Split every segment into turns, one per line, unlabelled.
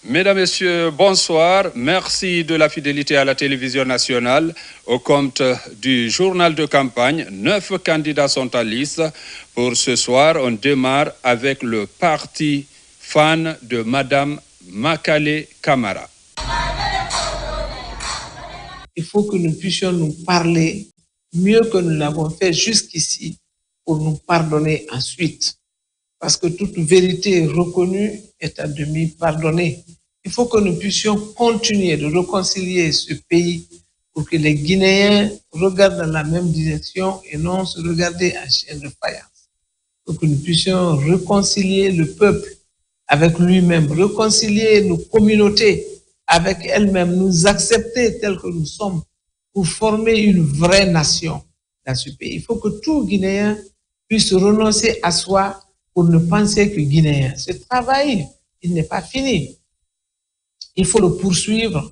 Mesdames, Messieurs, bonsoir. Merci de la fidélité à la télévision nationale. Au compte du journal de campagne, 9 candidats sont à liste. Pour ce soir, on démarre avec le parti fan de Madame Makale Camara.
Il faut que nous puissions nous parler mieux que nous l'avons fait jusqu'ici pour nous pardonner ensuite. Parce que toute vérité reconnue est à demi pardonnée. Il faut que nous puissions continuer de réconcilier ce pays pour que les Guinéens regardent dans la même direction et non se regarder en chien de faïence. Pour que nous puissions réconcilier le peuple avec lui-même, réconcilier nos communautés avec elles-mêmes, nous accepter tels que nous sommes pour former une vraie nation dans ce pays. Il faut que tout Guinéen puisse renoncer à soi pour ne penser que Guinéen. Ce travail, il n'est pas fini. Il faut le poursuivre,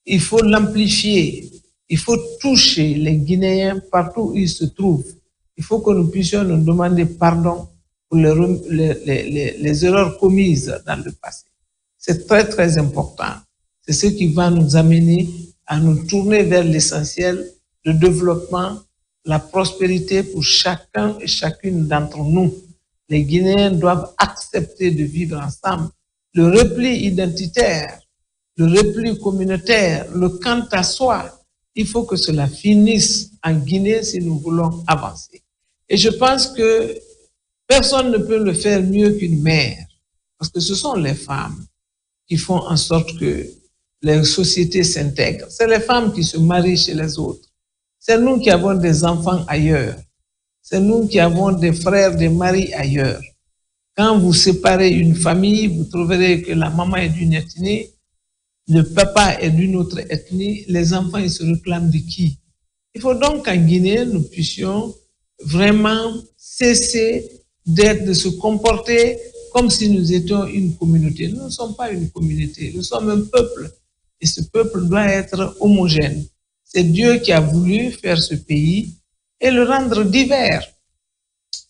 il faut l'amplifier, il faut toucher les Guinéens partout où ils se trouvent. Il faut que nous puissions nous demander pardon pour les erreurs commises dans le passé. C'est très, très important. C'est ce qui va nous amener à nous tourner vers l'essentiel, le développement, la prospérité pour chacun et chacune d'entre nous. Les Guinéens doivent accepter de vivre ensemble. Le repli identitaire, le repli communautaire, le quant à soi, il faut que cela finisse en Guinée si nous voulons avancer. Et je pense que personne ne peut le faire mieux qu'une mère, parce que ce sont les femmes qui font en sorte que les sociétés s'intègrent. C'est les femmes qui se marient chez les autres. C'est nous qui avons des enfants ailleurs. C'est nous qui avons des frères, des maris ailleurs. Quand vous séparez une famille, vous trouverez que la maman est d'une ethnie, le papa est d'une autre ethnie, les enfants, ils se réclament de qui? Il faut donc qu'en Guinée, nous puissions vraiment cesser de se comporter comme si nous étions une communauté. Nous ne sommes pas une communauté, nous sommes un peuple. Et ce peuple doit être homogène. C'est Dieu qui a voulu faire ce pays et le rendre divers.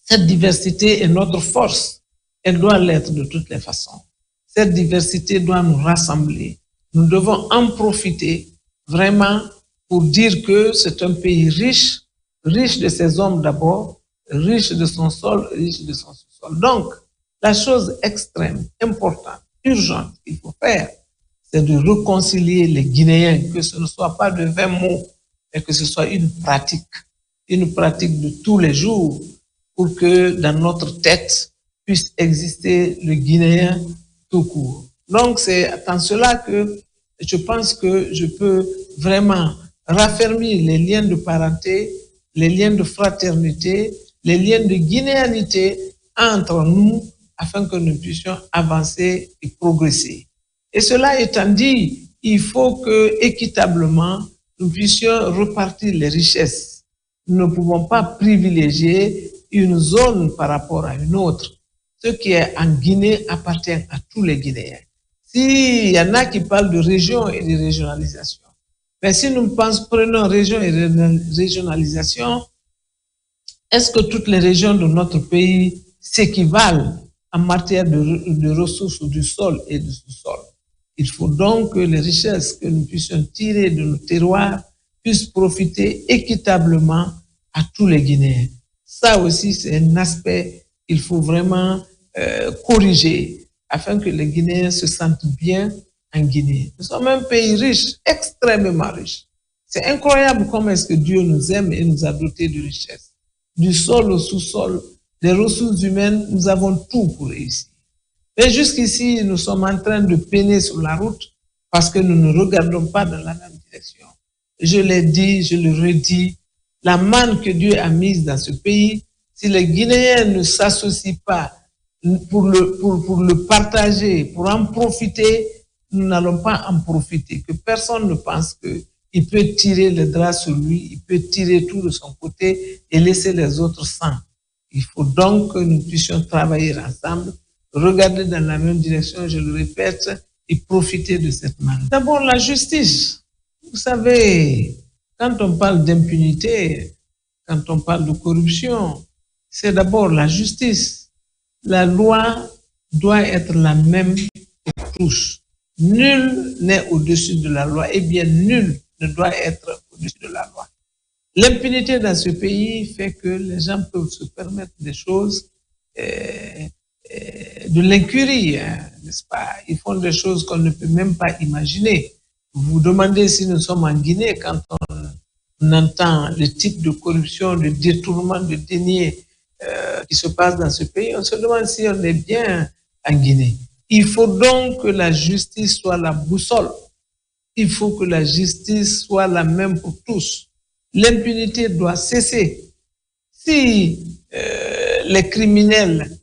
Cette diversité est notre force. Elle doit l'être de toutes les façons. Cette diversité doit nous rassembler. Nous devons en profiter vraiment pour dire que c'est un pays riche, riche de ses hommes d'abord, riche de son sol, riche de son sous-sol. Donc, la chose extrême, importante, urgente qu'il faut faire, c'est de réconcilier les Guinéens, que ce ne soit pas de 20 mots, mais que ce soit une pratique de tous les jours, pour que dans notre tête puisse exister le Guinéen tout court. Donc c'est dans cela que je pense que je peux vraiment raffermir les liens de parenté, les liens de fraternité, les liens de guinéanité entre nous, afin que nous puissions avancer et progresser. Et cela étant dit, il faut que équitablement, nous puissions repartir les richesses. Nous ne pouvons pas privilégier une zone par rapport à une autre. Ce qui est en Guinée appartient à tous les Guinéens. S'il y en a qui parlent de région et de régionalisation, mais si nous prenons région et régionalisation, est-ce que toutes les régions de notre pays s'équivalent en matière de ressources du sol et du sous-sol? Il faut donc que les richesses que nous puissions tirer de nos terroirs puissent profiter équitablement à tous les Guinéens. Ça aussi, c'est un aspect qu'il faut vraiment corriger afin que les Guinéens se sentent bien en Guinée. Nous sommes un pays riche, extrêmement riche. C'est incroyable comment est-ce que Dieu nous aime et nous a dotés de richesses. Du sol au sous-sol, des ressources humaines, nous avons tout pour réussir. Mais jusqu'ici, nous sommes en train de peiner sur la route parce que nous ne regardons pas dans la même direction. Je l'ai dit, je le redis, la manne que Dieu a mise dans ce pays, si les Guinéens ne s'associent pas pour le partager, pour en profiter, nous n'allons pas en profiter. Que personne ne pense qu'il peut tirer le drap sur lui, il peut tirer tout de son côté et laisser les autres sans. Il faut donc que nous puissions travailler ensemble, regarder dans la même direction, je le répète, et profiter de cette manne. D'abord, la justice. Vous savez, quand on parle d'impunité, quand on parle de corruption, c'est d'abord la justice. La loi doit être la même pour tous. nul n'est au-dessus de la loi, et bien nul ne doit être au-dessus de la loi. L'impunité dans ce pays fait que les gens peuvent se permettre des choses de l'incurie, n'est-ce pas? Ils font des choses qu'on ne peut même pas imaginer. Vous vous demandez si nous sommes en Guinée quand on entend le type de corruption, de détournement, de deniers qui se passe dans ce pays. On se demande si on est bien en Guinée. Il faut donc que la justice soit la boussole. Il faut que la justice soit la même pour tous. L'impunité doit cesser. Si les criminels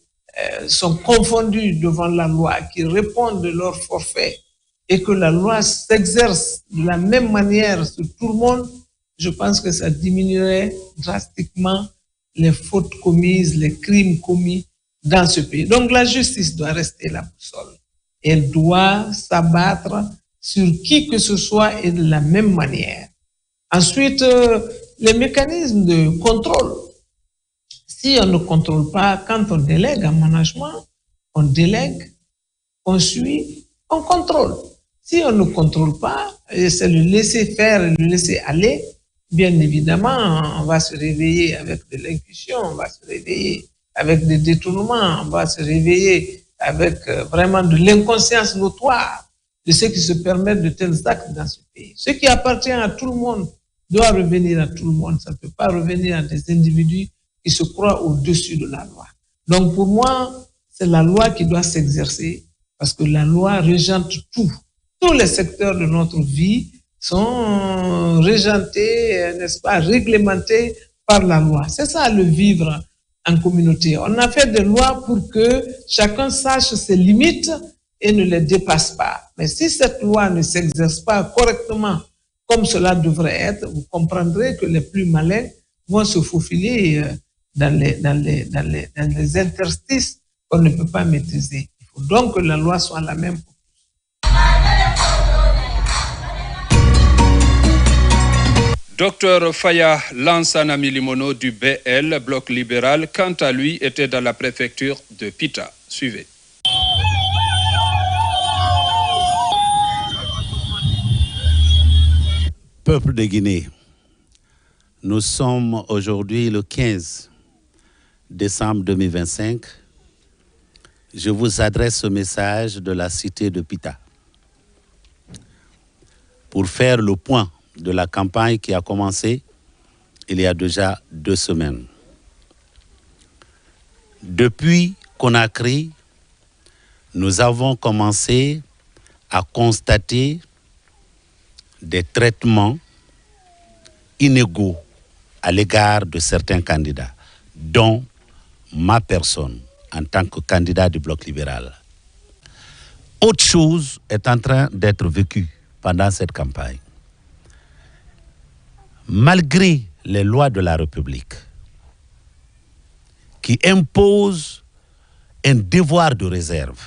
sont confondus devant la loi, qui répondent de leur forfait et que la loi s'exerce de la même manière sur tout le monde, je pense que ça diminuerait drastiquement les fautes commises, les crimes commis dans ce pays. Donc la justice doit rester la boussole. Elle doit s'abattre sur qui que ce soit et de la même manière. Ensuite, les mécanismes de contrôle. Si on ne contrôle pas, quand on délègue un management, on délègue, on suit, on contrôle. Si on ne contrôle pas, c'est le laisser faire, le laisser aller, bien évidemment, on va se réveiller avec de l'intuition, on va se réveiller avec des détournements, on va se réveiller avec vraiment de l'inconscience notoire de ceux qui se permettent de tels actes dans ce pays. Ce qui appartient à tout le monde doit revenir à tout le monde. Ça ne peut pas revenir à des individus qui se croient au-dessus de la loi. Donc pour moi, c'est la loi qui doit s'exercer parce que la loi régente tout. Tous les secteurs de notre vie sont régentés, n'est-ce pas, réglementés par la loi. C'est ça le vivre en communauté. On a fait des lois pour que chacun sache ses limites et ne les dépasse pas. Mais si cette loi ne s'exerce pas correctement comme cela devrait être, vous comprendrez que les plus malins vont se faufiler dans les interstices qu'on ne peut pas maîtriser. Il faut donc que la loi soit la même pour tous.
Docteur Faya Lansana Milimono du BL, Bloc libéral, quant à lui, était dans la préfecture de Pita. Suivez.
Peuple de Guinée, nous sommes aujourd'hui le 15 décembre 2025. Je vous adresse ce message de la cité de Pita pour faire le point de la campagne qui a commencé il y a déjà 2 semaines. Depuis Conakry, nous avons commencé à constater des traitements inégaux à l'égard de certains candidats, dont ma personne en tant que candidat du Bloc libéral. Autre chose est en train d'être vécue pendant cette campagne. Malgré les lois de la République qui imposent un devoir de réserve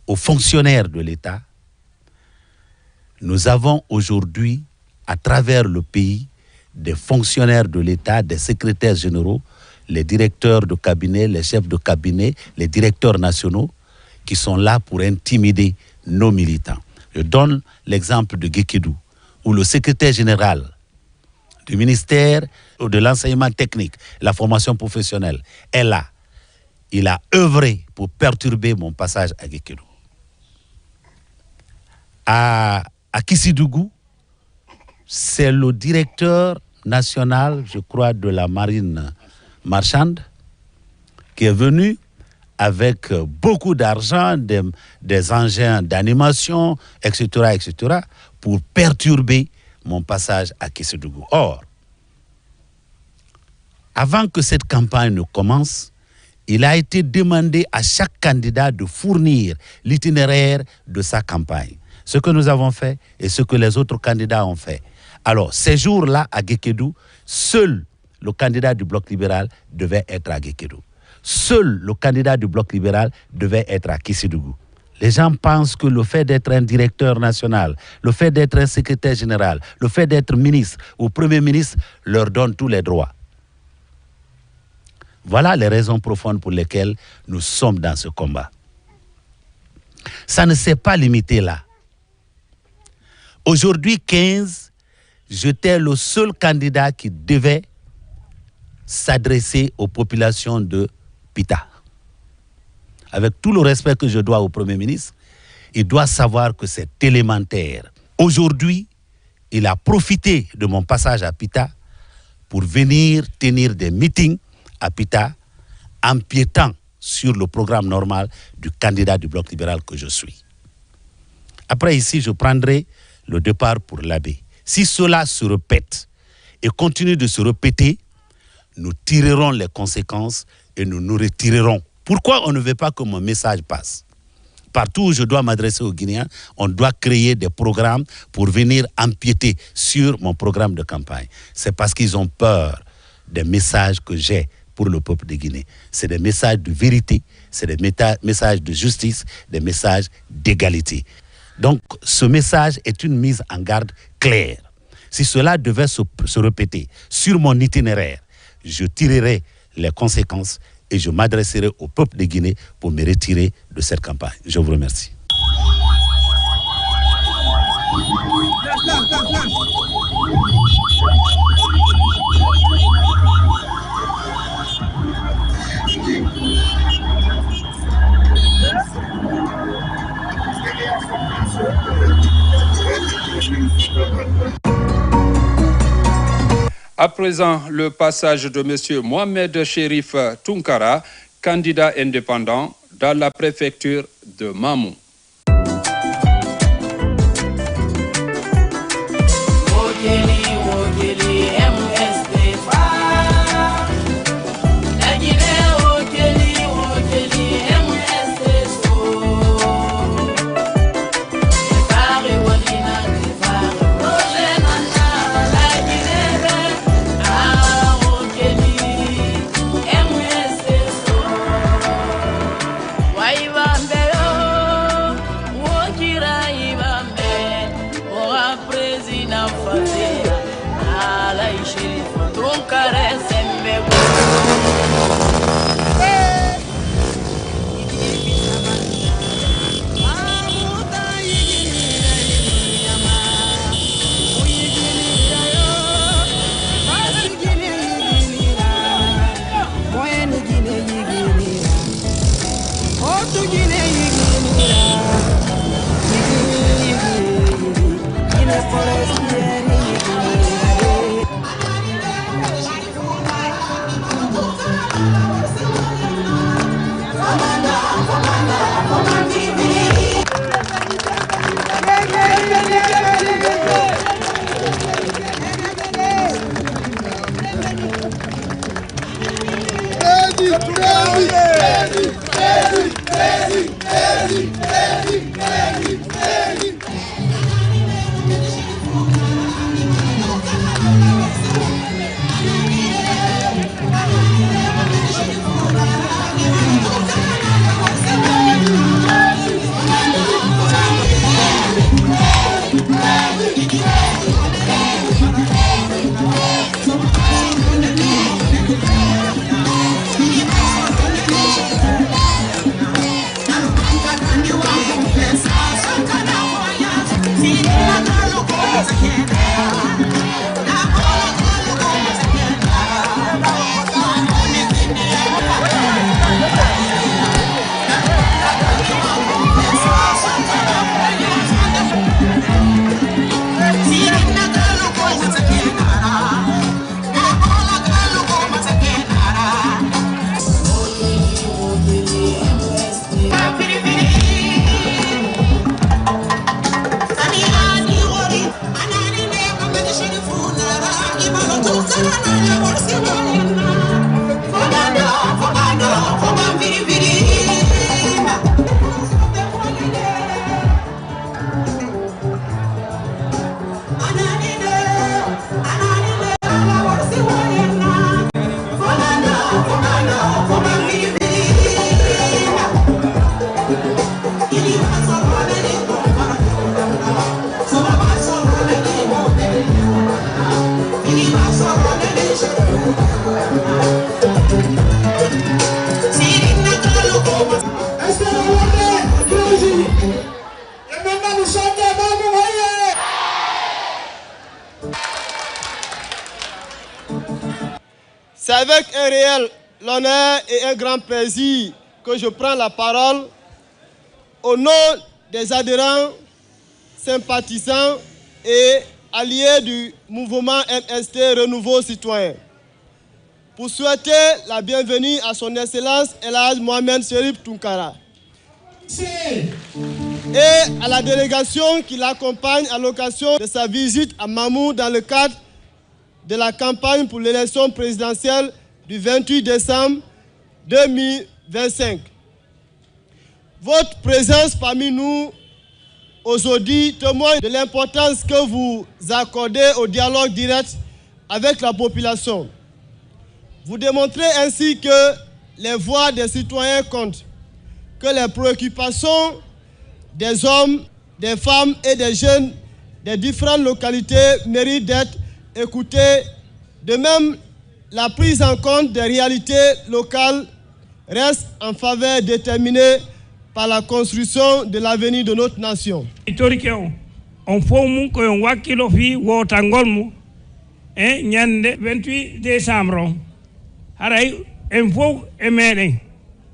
aux fonctionnaires de l'État, nous avons aujourd'hui, à travers le pays, des fonctionnaires de l'État, des secrétaires généraux, les directeurs de cabinet, les chefs de cabinet, les directeurs nationaux, qui sont là pour intimider nos militants. Je donne l'exemple de Guékédou, où le secrétaire général du ministère de l'enseignement technique, la formation professionnelle, est là. Il a œuvré pour perturber mon passage à Guékédou. À Kissidougou, c'est le directeur national, je crois, de la marine marchande, qui est venu avec beaucoup d'argent, des engins d'animation, etc., pour perturber mon passage à Kissidougou. Or, avant que cette campagne ne commence, il a été demandé à chaque candidat de fournir l'itinéraire de sa campagne. Ce que nous avons fait et ce que les autres candidats ont fait. Alors, ces jours-là, à Guékédou, seul le candidat du Bloc libéral devait être à Guékédou. Seul le candidat du Bloc libéral devait être à Kissidougou. Les gens pensent que le fait d'être un directeur national, le fait d'être un secrétaire général, le fait d'être ministre ou premier ministre leur donne tous les droits. Voilà les raisons profondes pour lesquelles nous sommes dans ce combat. Ça ne s'est pas limité là. Aujourd'hui, 15, j'étais le seul candidat qui devait s'adresser aux populations de Pita. Avec tout le respect que je dois au Premier ministre, il doit savoir que c'est élémentaire. Aujourd'hui, il a profité de mon passage à Pita pour venir tenir des meetings à Pita, empiétant sur le programme normal du candidat du Bloc libéral que je suis. Après, ici, je prendrai le départ pour l'abbé. Si cela se répète et continue de se répéter, nous tirerons les conséquences et nous nous retirerons. Pourquoi on ne veut pas que mon message passe? Partout où je dois m'adresser aux Guinéens, on doit créer des programmes pour venir empiéter sur mon programme de campagne. C'est parce qu'ils ont peur des messages que j'ai pour le peuple de Guinée. C'est des messages de vérité, c'est des messages de justice, des messages d'égalité. Donc, ce message est une mise en garde claire. Si cela devait se répéter sur mon itinéraire, je tirerai les conséquences et je m'adresserai au peuple de Guinée pour me retirer de cette campagne. Je vous remercie.
À présent, le passage de M. Mohamed Chérif Tunkara, candidat indépendant dans la préfecture de Mamou.
Yes. C'est avec un réel honneur et un grand plaisir que je prends la parole au nom des adhérents, sympathisants et alliés du mouvement MST Renouveau Citoyen pour souhaiter la bienvenue à son Excellence El Hadj Mohamed Cherif Tounkara et à la délégation qui l'accompagne à l'occasion de sa visite à Mamou dans le cadre de la campagne pour l'élection présidentielle du 28 décembre 2025. Votre présence parmi nous aujourd'hui témoigne de l'importance que vous accordez au dialogue direct avec la population. Vous démontrez ainsi que les voix des citoyens comptent, que les préoccupations des hommes, des femmes et des jeunes des différentes localités méritent d'être écoutées. De même, la prise en compte des réalités locales reste en faveur déterminée par la construction de l'avenir de notre nation.
On fomu ko on wakilo fi wotangol mu e nyande 28 décembre haray en fo e meden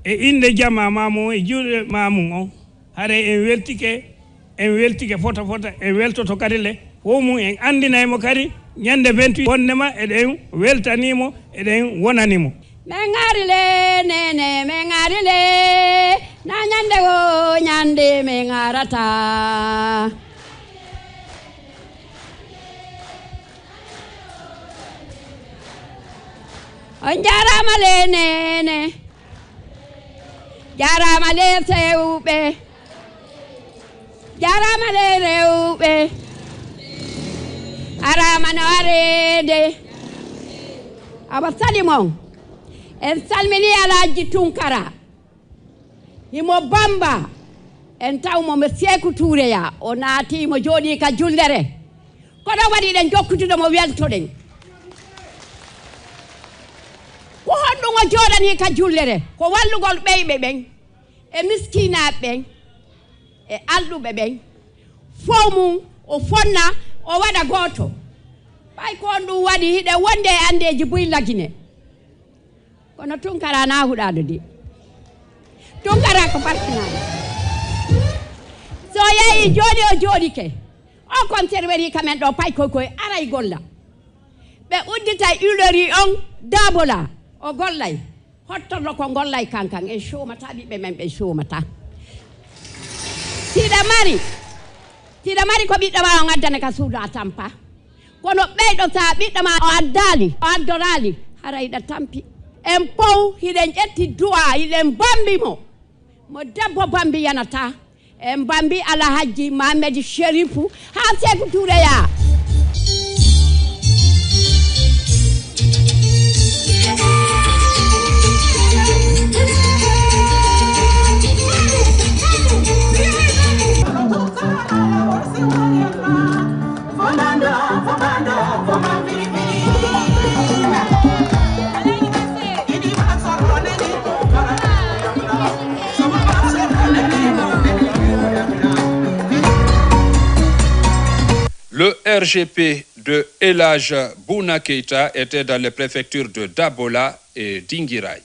e inde jama mamo e juude mamum on haray en weltike fota en weltoto kadi le fomu en andinaymo kadi nyande 28 wonnema eden weltanimo eden wonanimo mengarile nene mengarile na nyande go nyande mengarata on jarama le nene jarama le sewbe jarama le rewbe arama no arede abasali mon en salmini Alhaji Tounkara himo bamba en tawmo mo Sékou Touré ya o naati mo jodi ka jullere kono wadi den jokkutudo mo weltoden ko honɗugo jodani ka jullere ko wallugol ɓeyɓe ɓen e miskinaɓe ɓen e alɗuɓe ɓen fof mum o fonna o waɗa goto ɓay ko on ɗum waɗi hiɗe wonde e andeji buy lagine kono Tounkara na huɗaɗo de Tounkara ko partinani so yeeyi joni o jooɗike o conserveri kamen ɗo pay koye aray golla ɓe uddita uleri on dabola o gollay hottono ko gollay kankan e chomata ɓiɓɓe men ɓe chomata tiɗa mari ko ɓiɗɗo ma on addane ka suudu a tampa kono ɓeyɗo sa ɓiɗɗo ma o addali o addorali hara yiɗa tampi en pow hiɗen ƴetti du'a hiɗen bambi mo debbo bambi yanata en bambi Alhaji Mohamed Cherifu ha Sékou Touré ya
Le RGP de El Hadj Bouna Keïta était dans les préfectures de Dabola et d'Inguiraye.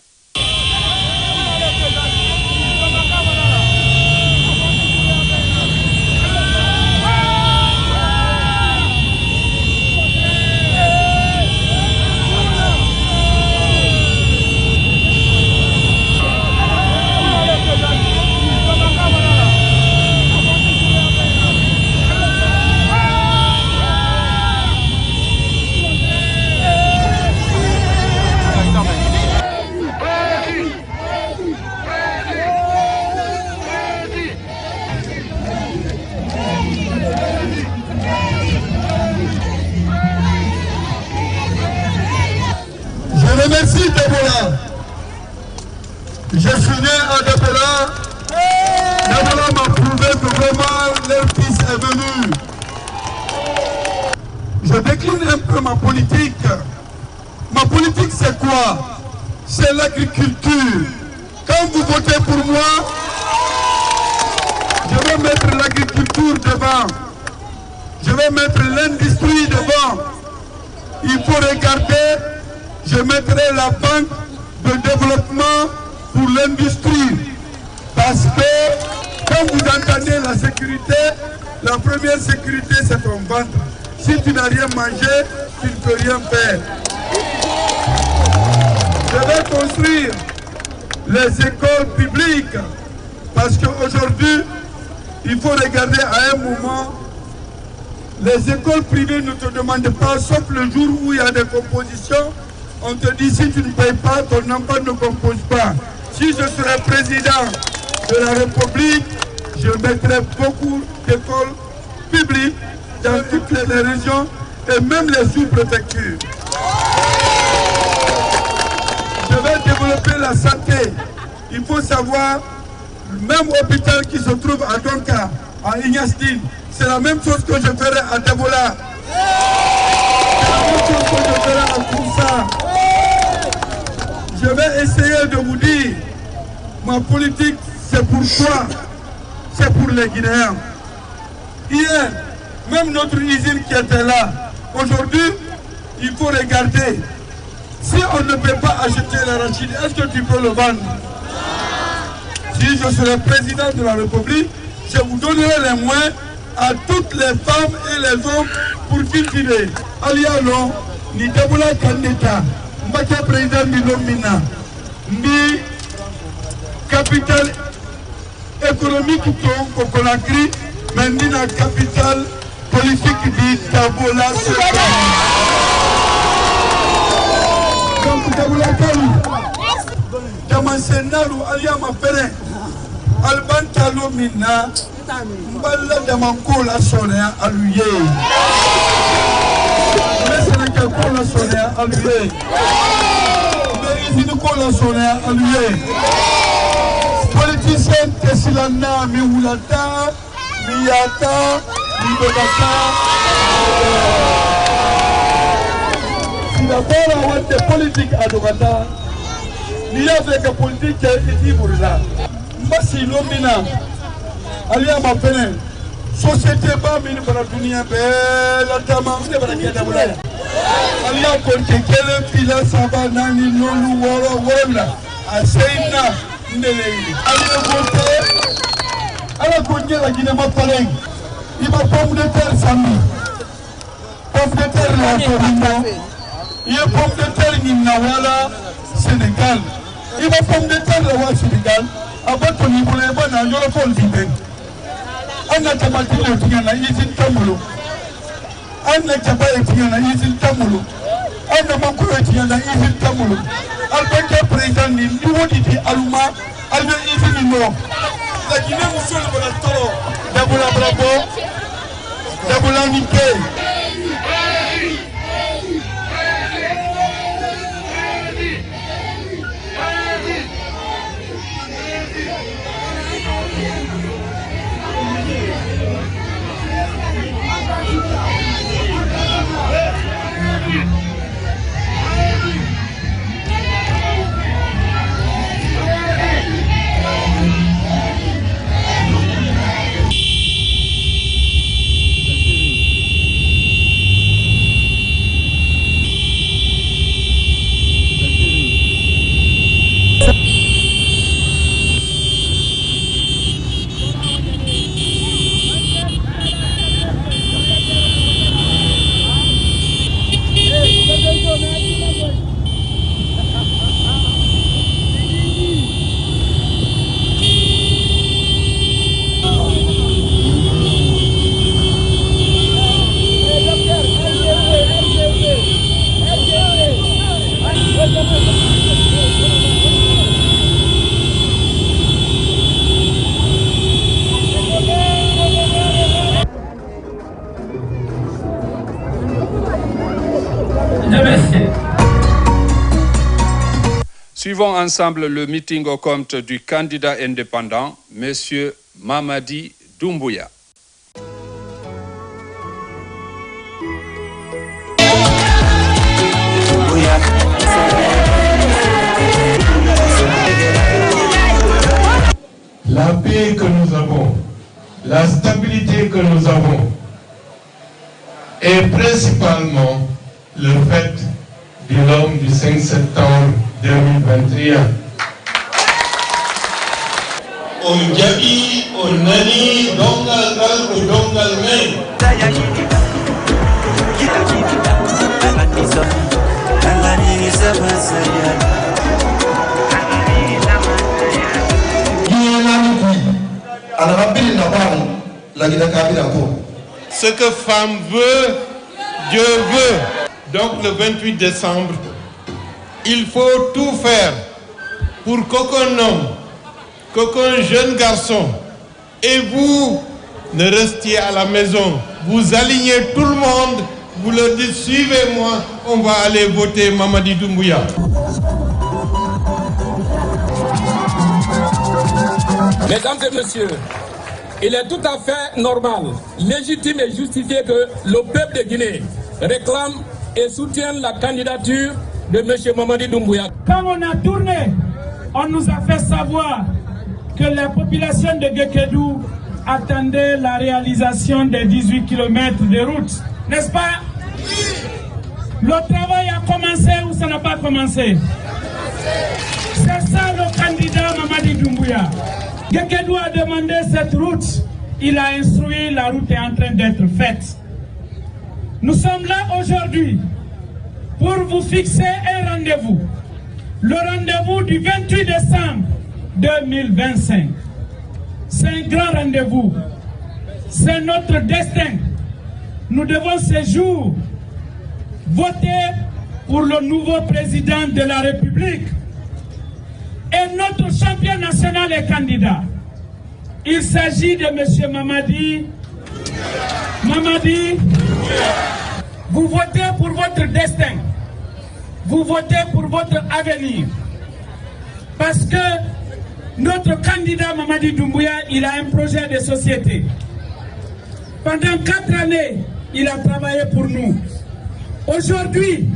Merci Dabola. Je suis né à Dabola. Dabola m'a prouvé que vraiment leur fils est venu. Je décline un peu ma politique. Ma politique c'est quoi? C'est l'agriculture. Quand vous votez pour moi, je vais mettre l'agriculture devant. Je vais mettre l'industrie devant. Il faut regarder je mettrai la banque de développement pour l'industrie. Parce que quand vous entendez la sécurité, la première sécurité c'est ton ventre. Si tu n'as rien mangé, tu ne peux rien faire. Je vais construire les écoles publiques parce qu'aujourd'hui, il faut regarder à un moment, les écoles privées ne te demandent pas, sauf le jour où il y a des compositions, on te dit si tu ne payes pas, ton enfant ne compose pas. Si je serais président de la République, je mettrais beaucoup d'écoles publiques dans toutes les régions et même les sous-préfectures. Je vais développer la santé. Il faut savoir, le même hôpital qui se trouve à Donka, à Ignasdine, c'est la même chose que je ferai à Debola. C'est la même chose que je ferai à Koussa. Je vais essayer de vous dire, ma politique, c'est pour quoi? C'est pour les Guinéens. Hier, même notre usine qui était là, aujourd'hui, il faut regarder. Si on ne peut pas acheter l'arachide, est-ce que tu peux le vendre? Si je serai président de la République, je vous donnerai les moyens à toutes les femmes et les hommes pour cultiver. Alialo, ni Debola Kandeta, Mbaka président ni Lomina, ni capitale économique au Conakry, mais ni la capitale politique di Debola. Donc Debola Kali, Damansenaru Aliama Pere, Albanta Lomina, Mbala Damankola Sonia Aluye. Mais c'est le Kakola Sonia Aluye. Mais il Kola Sonia Aluye. Politicien Tessilana, Miwulata, Miyata, Mibebata. Si d'abord on a des politiques à Dogata, il y a des politiques qui sont pour là. Mbasi Lomina, Alia Mapene, Société Bamine pour la Dunia, la Tama, c'est pas la Kiadabula. Alia Konte, quel pila Sabana, Nolu, Wara, Aseina. Allez voter à la Guinée, la Guinée Mapaleng. Il va pomme de terre Sami. Pomme de terre la Torino. Il y a pomme de terre Ninawala, Sénégal. Il va pomme de terre la Sénégal. Avant ton niveau, les bonnes à Yolopol Vibé. Anna Tabati Lotiana, Isin Tamulo. Anna Tabatiana, Isin Tamulo. Anna Makuratiana, Isin Tamulo. Albert président ni Niwoditi Aluma, Albert Isinino. La Guinée Moussol de la Toro, Daboula Bravo, Daboula Nike.
Suivons ensemble le meeting au compte du candidat indépendant, M. Mamadi Doumbouya.
La paix que nous avons, la stabilité que nous avons, est principalement le fait
de l'homme du 5 septembre 2021.
On jaɓi on nani dongal ngal ko dongal men. Ce que femme veut, Dieu veut. Donc le 28 décembre, il faut tout faire pour qu'aucun homme, qu'aucun jeune garçon et vous ne restiez à la maison. Vous alignez tout le monde, vous leur dites suivez-moi, on va aller voter Mamadi Doumbouya.
Mesdames et messieurs, il est tout à fait normal, légitime et justifié que le peuple de Guinée réclame et soutienne la candidature de M. Mamadi Doumbouya.
Quand on a tourné, on nous a fait savoir que la population de Guékédou attendait la réalisation des 18 km de route. N'est-ce pas? Le travail a commencé ou ça n'a pas commencé? C'est ça le candidat Mamadi Doumbouya. Guékédou a demandé cette route. Il a instruit, la route est en train d'être faite. Nous sommes là aujourd'hui pour vous fixer un rendez-vous. Le rendez-vous du 28 décembre 2025. C'est un grand rendez-vous. C'est notre destin. Nous devons ce jour voter pour le nouveau président de la République. Et notre champion national est candidat. Il s'agit de M. Mamadi. Mamadi, vous votez pour votre destin. Vous votez pour votre avenir. Parce que notre candidat Mamadi Doumbouya, il a un projet de société. Pendant 4 années, il a travaillé pour nous. Aujourd'hui,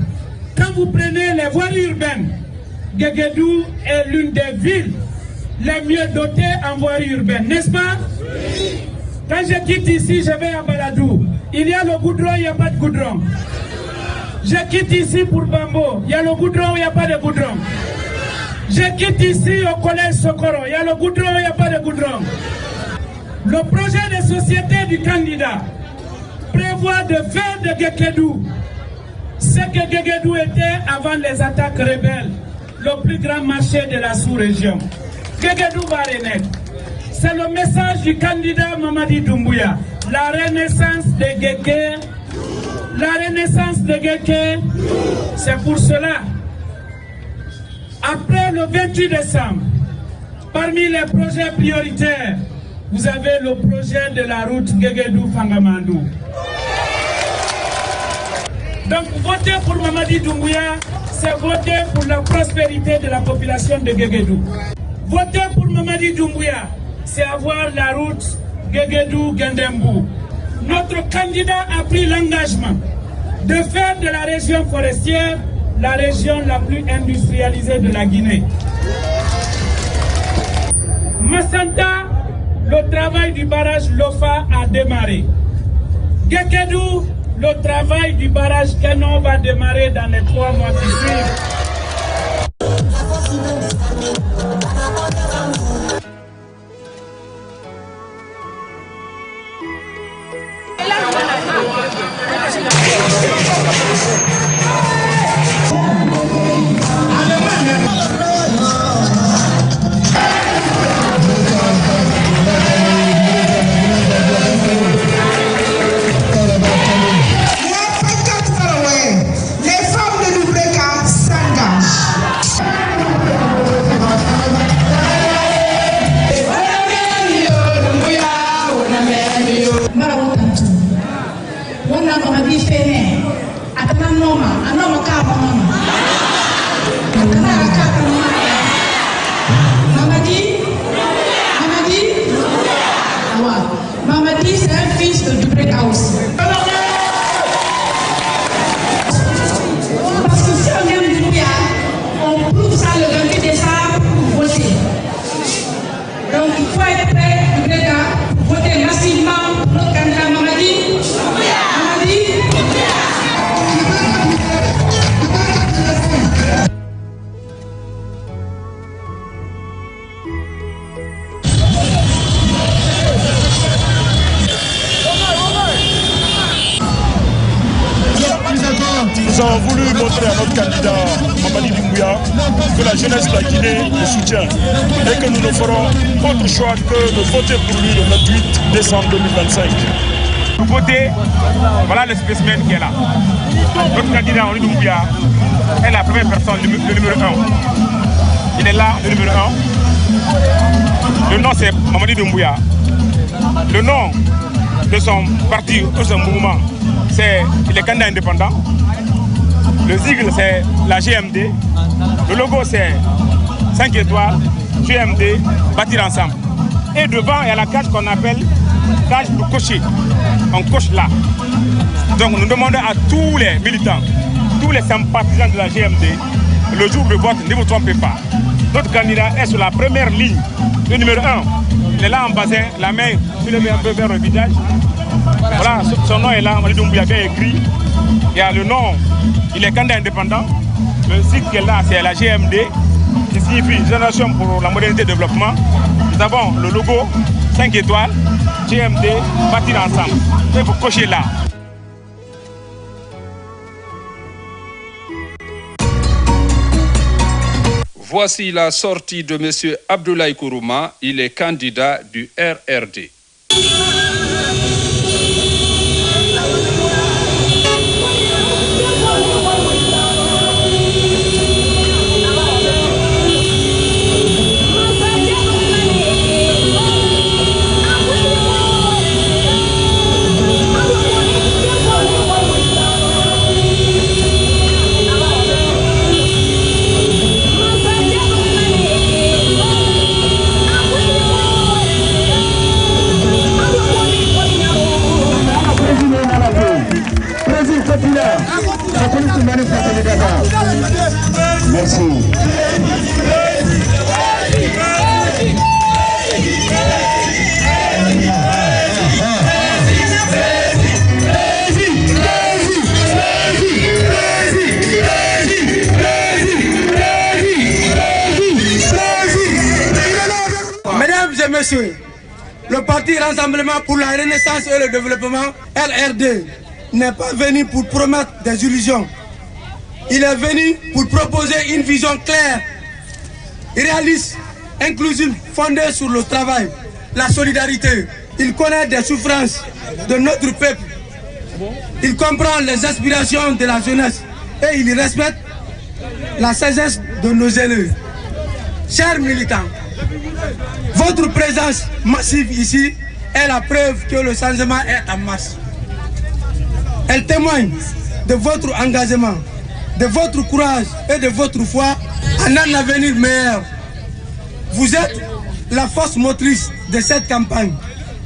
quand vous prenez les voies urbaines, Guékédou est l'une des villes les mieux dotées en voirie urbaine, n'est-ce pas? Oui. Quand je quitte ici, je vais à Baladou. Il y a le goudron, il n'y a pas de goudron. Je quitte ici pour Bambo. Il y a le goudron, il n'y a pas de goudron. Je quitte ici au collège Sokoro. Il y a le goudron, il n'y a pas de goudron. Le projet de société du candidat prévoit de faire de Guékédou ce que Guékédou était avant les attaques rebelles, le plus grand marché de la sous-région. Guékédou va renaître. C'est le message du candidat Mamadi Doumbouya. La renaissance de Guéké. La renaissance de Guéké. C'est pour cela. Après le 28 décembre, parmi les projets prioritaires, vous avez le projet de la route Guékédou-Fangamandou. Donc voter pour Mamadi Doumbouya, c'est voter pour la prospérité de la population de Guékédou. Voter pour Mamadi Doumbouya, c'est avoir la route Guékédou-Gendembou. Notre candidat a pris l'engagement de faire de la région forestière la région la plus industrialisée de la Guinée. Massanta, le travail du barrage Lofa a démarré. Guékédou, le travail du barrage Kenon va démarrer dans les 3 mois qui suivent.
Les femmes de Doumbouya candidat Mamadi Doumbouya, que la jeunesse de la Guinée le soutient et que nous ne ferons autre choix que de voter pour lui le 28 décembre 2025.
Pour voter, voilà le spécimen qui est là. Notre candidat Mamadi Doumbouya est la première personne, le numéro 1. Il est là, le numéro 1. Le nom c'est Mamadi Doumbouya. Le nom de son parti ou son mouvement, il est candidat indépendant. Le sigle c'est la GMD. Le logo c'est 5 étoiles, GMD, bâtir ensemble. Et devant il y a la cage qu'on appelle cage pour cocher. On coche là. Donc nous demandons à tous les militants, tous les sympathisants de la GMD, le jour de vote, ne vous trompez pas. Notre candidat est sur la première ligne, le numéro 1. Il est là en bassin, la main soulevée un peu vers le visage. Voilà, son nom est là, Mamadi Doumbouya bien écrit. Il y a le nom, il est candidat indépendant. Le site qui est là, c'est la GMD, qui signifie Génération pour la modernité et le développement. Nous avons le logo, 5 étoiles, GMD, bâtir ensemble. Et vous cochez là.
Voici la sortie de M. Abdoulaye Kourouma. Il est candidat du RRD.
Merci.
Mesdames et messieurs, le parti Rassemblement pour la Renaissance et le Développement, RRD, n'est pas venu pour promettre des illusions. Il est venu pour proposer une vision claire, réaliste, inclusive, fondée sur le travail, la solidarité. Il connaît des souffrances de notre peuple. Il comprend les aspirations de la jeunesse et il respecte la sagesse de nos aînés. Chers militants, votre présence massive ici est la preuve que le changement est en marche. Elle témoigne de votre engagement, de votre courage et de votre foi en un avenir meilleur. Vous êtes la force motrice de cette campagne.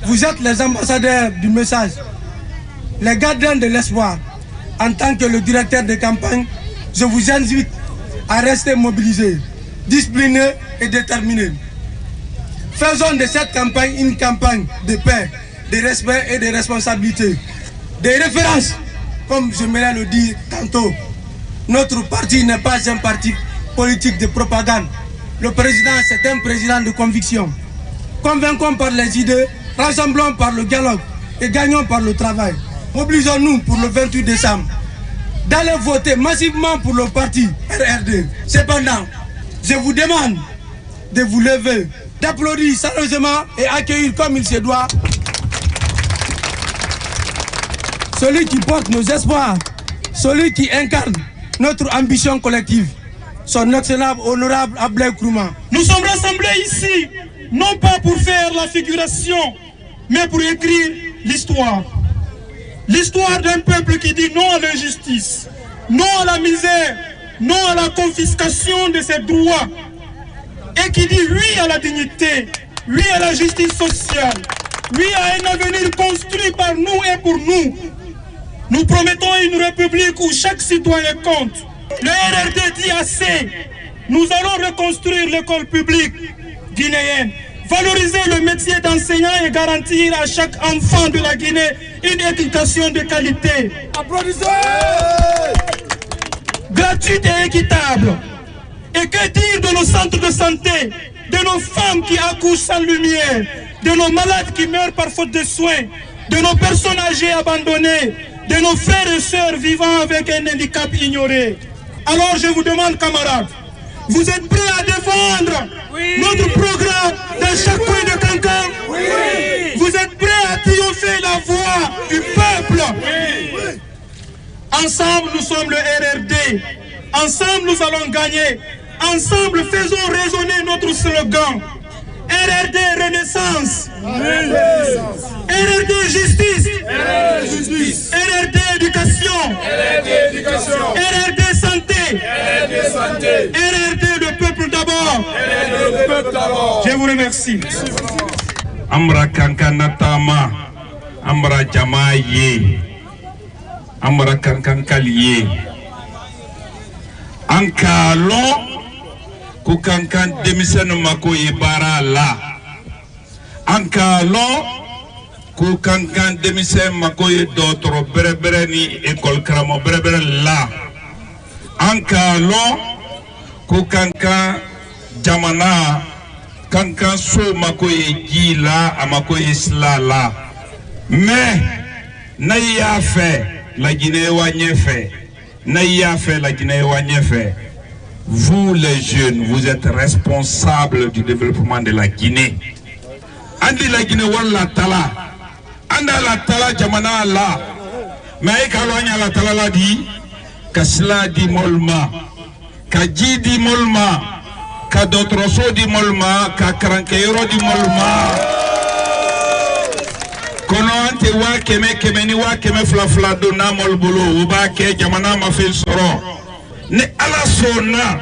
Vous êtes les ambassadeurs du message, les gardiens de l'espoir. En tant que le directeur de campagne, je vous invite à rester mobilisés, disciplinés et déterminés. Faisons de cette campagne une campagne de paix, de respect et de responsabilité. Des références, comme je me le dis tantôt. Notre parti n'est pas un parti politique de propagande. Le président, c'est un président de conviction. Convaincons par les idées, rassemblons par le dialogue et gagnons par le travail. Mobilisons-nous pour le 28 décembre. D'aller voter massivement pour le parti RRD. Cependant, je vous demande de vous lever, d'applaudir sérieusement et accueillir comme il se doit celui qui porte nos espoirs, celui qui incarne notre ambition collective, son excellent honorable Abdoulaye Kourouma.
Nous sommes rassemblés ici, non pas pour faire la figuration, mais pour écrire l'histoire. L'histoire d'un peuple qui dit non à l'injustice, non à la misère, non à la confiscation de ses droits, et qui dit oui à la dignité, oui à la justice sociale, oui à un avenir construit par nous et pour nous. Nous promettons une république où chaque citoyen compte. Le RRD dit assez. Nous allons reconstruire l'école publique guinéenne, valoriser le métier d'enseignant et garantir à chaque enfant de la Guinée une éducation de qualité. Applaudissez! Gratuite et équitable. Et que dire de nos centres de santé, de nos femmes qui accouchent sans lumière, de nos malades qui meurent par faute de soins, de nos personnes âgées abandonnées, de nos frères et sœurs vivant avec un handicap ignoré.
Alors je vous demande, camarades, vous êtes prêts à défendre notre programme dans chaque coin de Kankan? Vous êtes prêts à triompher la voix du peuple? Ensemble, nous sommes le RRD. Ensemble, nous allons gagner. Ensemble, faisons résonner notre slogan. RRD Renaissance. RRD Justice. RRD Éducation. RRD Santé. RRD le peuple d'abord. Je vous remercie.
Amra Kankanatama. Amra Jamaye. Amra Kankankaliye. Ankalo. Kukankan demisenu mako ibara la. Ankalo kukankan demisen mako dotoro berebere ni école kramo berebere la. Ankalo kukankan jamana kankan so mako gila amako isla la. Mais na ya fait la Guinée wa nyefe. Na ya fait la Guinée wa nyefe. Vous les jeunes, vous êtes responsables du développement de la Guinée. Andi la Guinée wala tala. Anda la tala jamana la. Mais kalonya la tala la di. Kasla di molma. Kaji di molma. Kadotroso di molma. Kakrankeiro di molma. Kono ante wa keme ni wa keme fla do na molbolo. Uba ke jamana ma fil soro. Ne ala sona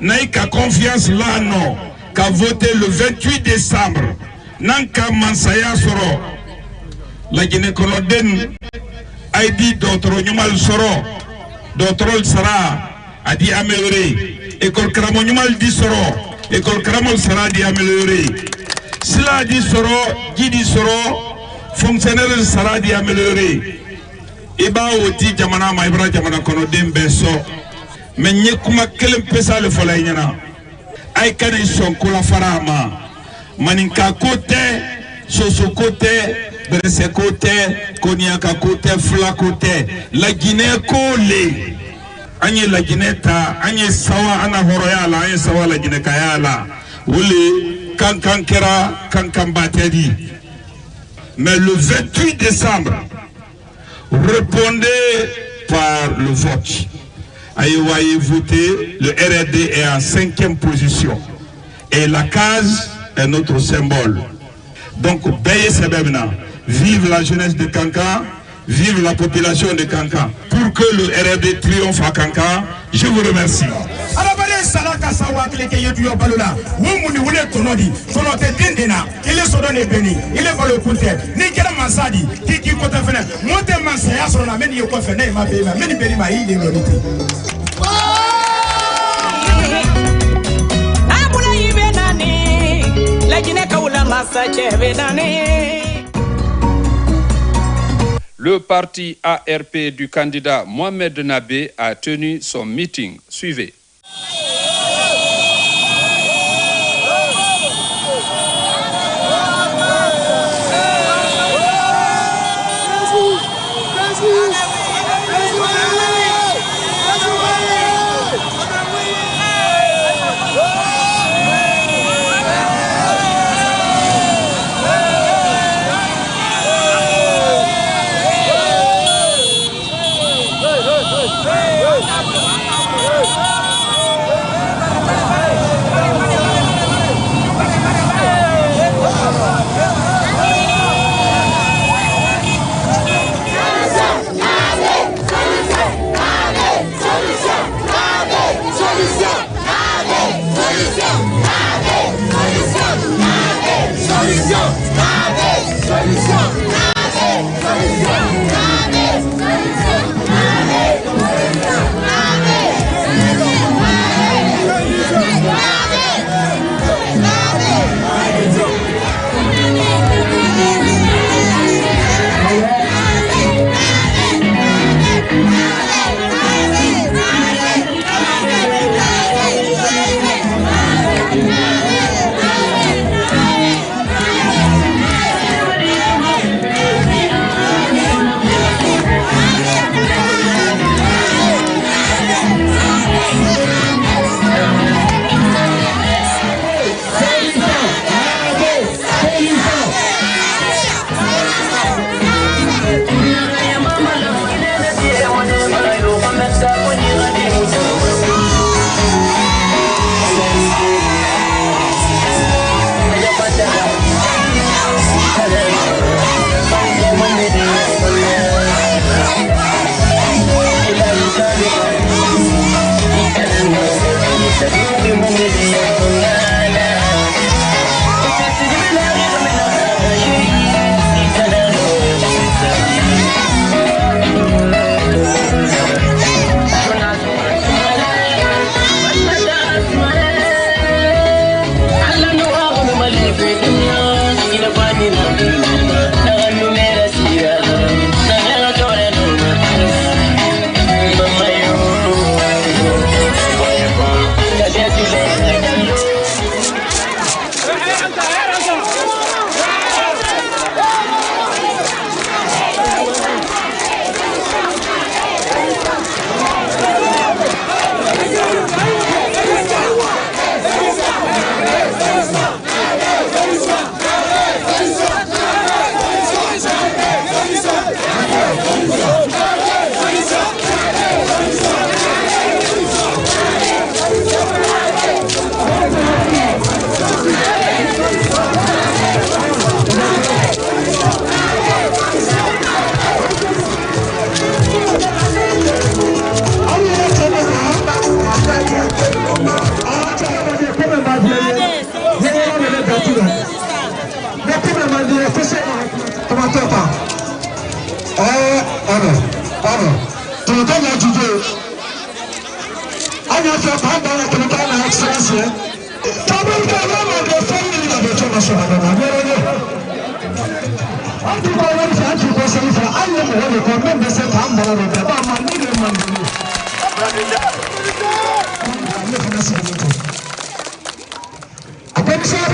naika confiance là non qu'a voté le 28 décembre nanka mansaya soro la Guinée konoden a dit d'autres nyumal soro d'autres sera a dit amélioré école kramo nyumal dit soro école kramo sera dit amélioré cela dit soro dit soro fonctionnaire sera dit amélioré iba oti jamana ma ibra jamana konoden beso. Mais nous kuma kelem pesa le fola nyana ay kanay sonko la farama maninka côté soso côté berese côté koniaka côté fla côté la Guinée collé anye la Guinée ta anye sawa ana horoya la anye sawa la Guinée kayala wole kankan kera kankan batedi. Mais le 28 décembre répondez par le vote. Aïe voté, le RRD est en 5e position. Et la case est notre symbole. Donc, vive la jeunesse de Kankan, vive la population de Kankan. Pour que le RRD triomphe à Kankan, je vous remercie.
Il est son béni, il est pour le côté. Nicolas Mansadi, qui compte faire. Monte Mansaya sur la mène, il faut faire ma béni, il est glorité.
Le parti ARP du candidat Mohamed Nabé a tenu son meeting. Suivez.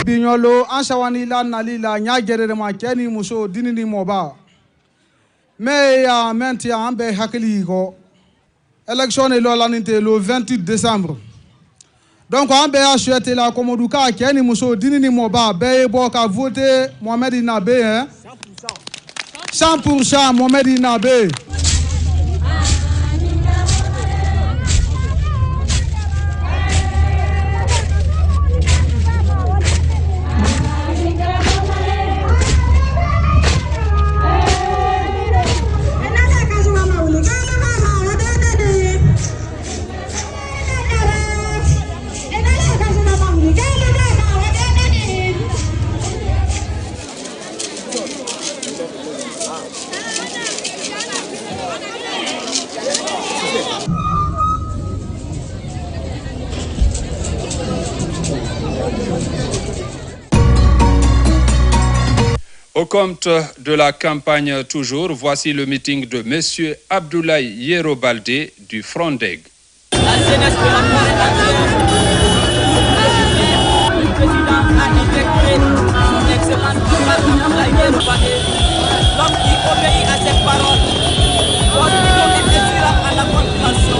Bignolo anshawani la nalila nyagere ma keni muso dinini moba mais ya menti ambe hakili ko élection est le 28 décembre donc ambe a souhaité la komoduka keni muso dinini moba be boka voter Mohamed Inabe hein 100% Mohamed Inabe.
Au compte de la campagne toujours, voici le meeting de M. Abdoulaye Yero Baldé du Frondeg.
L'homme qui obéit à ses paroles, à la motivation.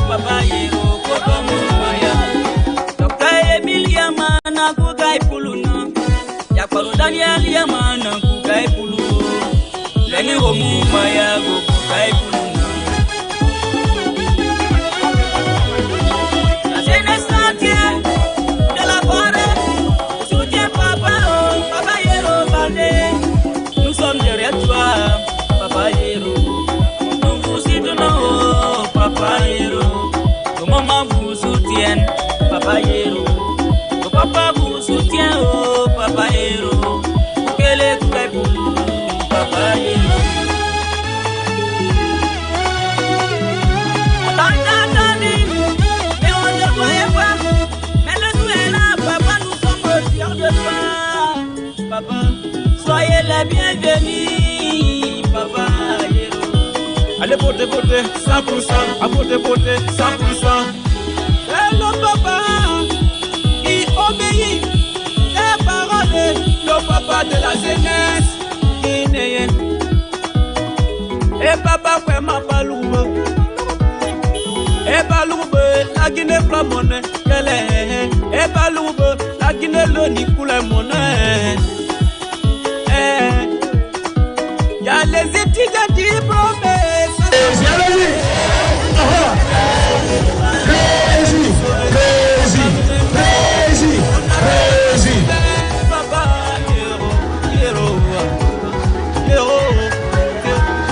Papa Yero, Kotomu Maya, Dr. Emilia Mana, Kukai Puluna, Yakaro Daniel Yamana, Kukai Pulu, Lenny Romu Maya, Kukai Puluna. La jeunesse entière de la forêt soutient Papa, Papa Yero Baldé. Nous sommes derrière toi, Papa Yero. Nous vous soutenons, Papa Yero. Maman vous soutient, Papa Yero. Ton papa vous soutient, oh Papa Yero. Quel est tout pour nous, Papa Yero. Attendez, mais on ne voyait pas. Mais le tout est là, papa, nous sommes fiers de toi. Papa, soyez les bienvenus, Papa Yero. Allez voter, 100%, à voter, 100%. C'est le papa qui obéit les paroles, le papa de la jeunesse guinéenne. Et papa vraiment pas lourd. Et pas lourd, la Guinée flammonne, qu'elle est. Et pas lourd, la Guinée le Nicolas monnaie. Y'a les étudiants diplômés.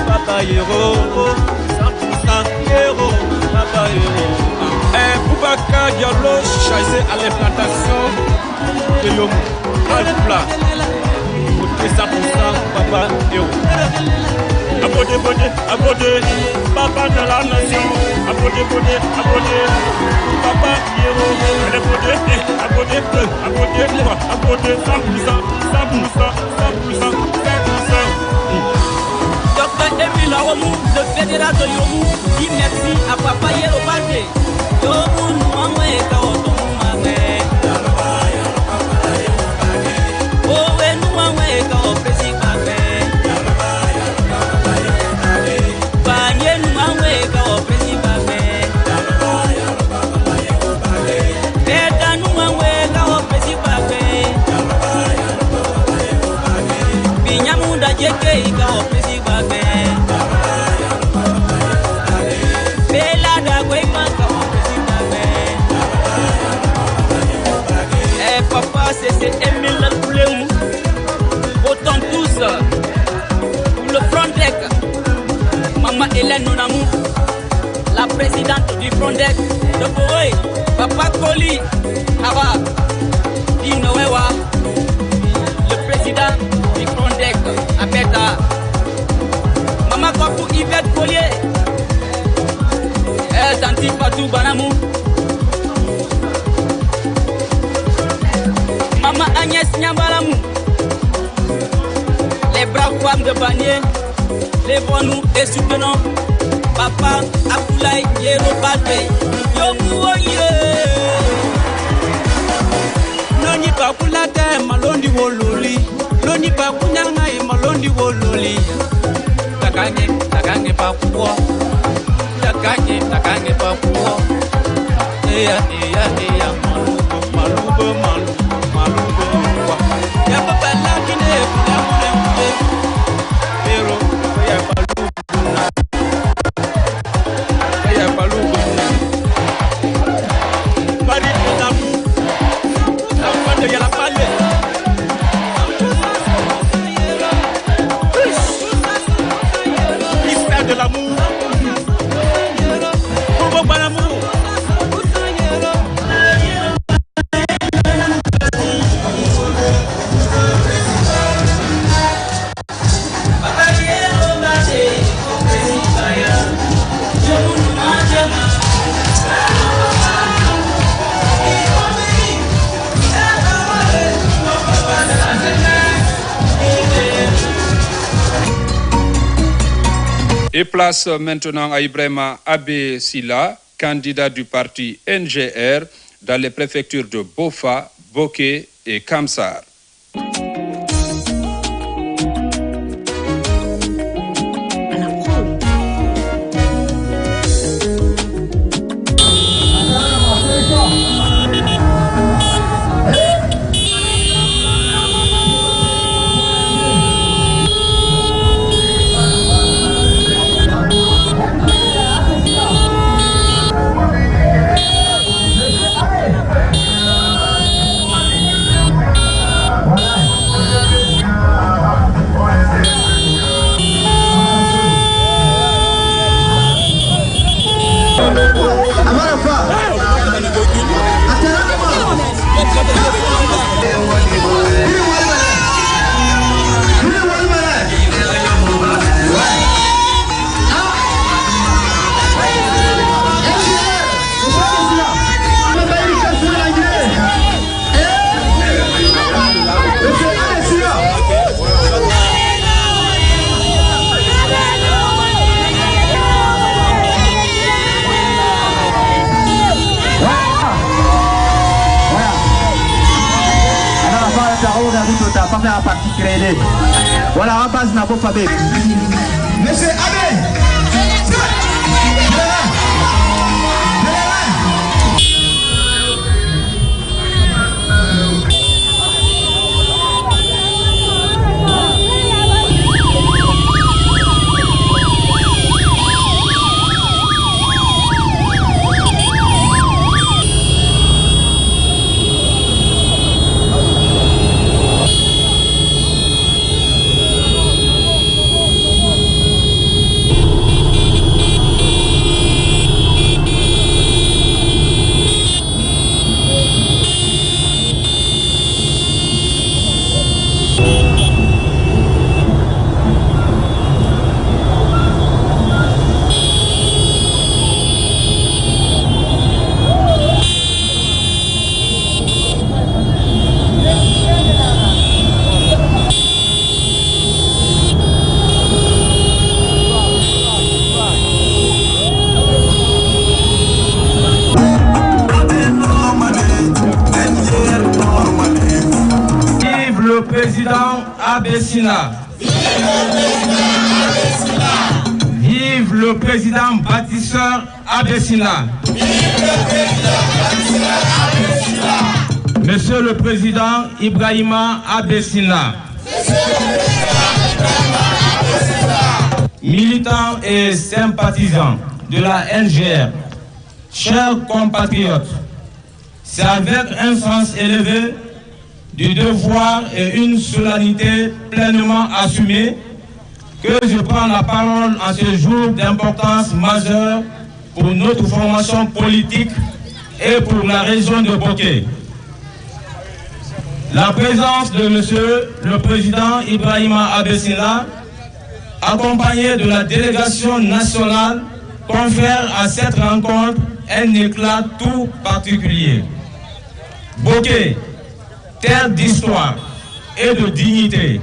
Papa Yero, 100% Yero, Papa Yero.
Boubacar Diallo, chassé à l'implantation de l'homme. Un plat. 100% Papa Yero. Abodé, Papa de la nation. Abodé, Papa Yero. Abodé, 100%.
Dr. Emile Aromou, le fédéral de Yomu, dit merci à Papa Yero Baldé. Yomu nous envoie Kaoto Moumabe. Oh, nous envoie Papa, c'est Emile Poulémou. Autant tous pour le Frondec. Maman Hélène Nonamou, la présidente du Frondec de Boé. Papa Koli, Ava, Dinoewa, le président du Frondec, Abeta. Maman Kwaku Yvette Collier, Tanti Patou Banamou. Maman Agnès Nyambalamou, les braves femmes de Bagné, lèvons-nous et soutenons Papa Abdoulaye Yero Balbe. Yomouoye Noni Bakulate, Malondi Wololi, Noni Bakunyangai, Malondi Wololi. Takange Papuo, Takange Papuo. Eya, Malubo. Ya papa la kine ya mule pero ya palugo bari tamu tamu ya la palle l'histoire de l'amour pour bon amour.
Et place maintenant à Ibrahima Abbé Silla, candidat du parti NGR dans les préfectures de Bofa, Boké et Kamsar.
Voilà, à base n'a pas fait. Monsieur Abbé.
Vive le président bâtisseur Abbé Silla. Monsieur le président Ibrahima Abbé Silla. militants et sympathisants de la NGR, chers compatriotes, c'est avec un sens élevé du devoir et une solennité pleinement assumée que je prends la parole en ce jour d'importance majeure pour notre formation politique et pour la région de Boké. La présence de Monsieur le Président Ibrahima Abessina, accompagné de la délégation nationale, confère à cette rencontre un éclat tout particulier. Boké, terre d'histoire et de dignité,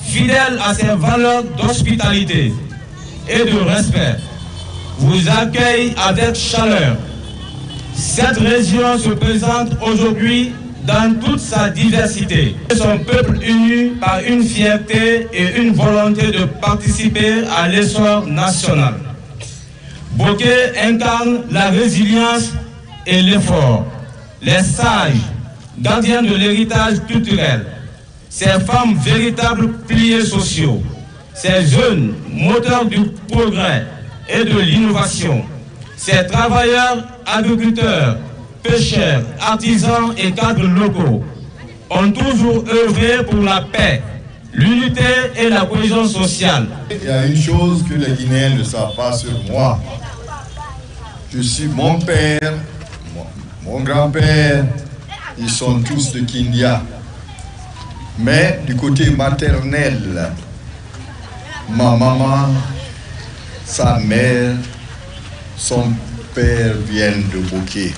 fidèle à ses valeurs d'hospitalité et de respect, vous accueille avec chaleur. Cette région se présente aujourd'hui dans toute sa diversité. Son peuple uni par une fierté et une volonté de participer à l'essor national. Boké incarne la résilience et l'effort. Les sages, gardiens de l'héritage culturel, ces femmes véritables piliers sociaux, ces jeunes moteurs du progrès et de l'innovation, ces travailleurs, agriculteurs, pêcheurs, artisans et cadres locaux ont toujours œuvré pour la paix, l'unité et la cohésion sociale.
Il y a une chose que les Guinéens ne savent pas sur moi. Je suis mon père, mon grand-père, ils sont tous de Kindia. Mais du côté maternel, ma maman, sa mère, son père viennent de Boké.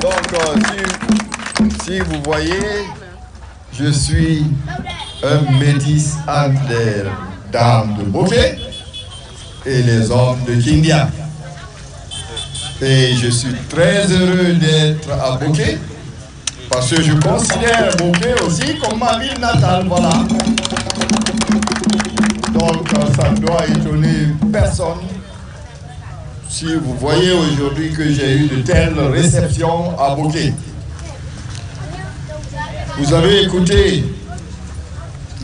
Donc, si vous voyez, je suis un métis entre les dames de Boké et les hommes de Kindia. Et je suis très heureux d'être à Boké, parce que je considère Boké aussi comme ma ville natale, voilà. Donc ça ne doit étonner personne si vous voyez aujourd'hui que j'ai eu de telles réceptions à Boké. Vous avez écouté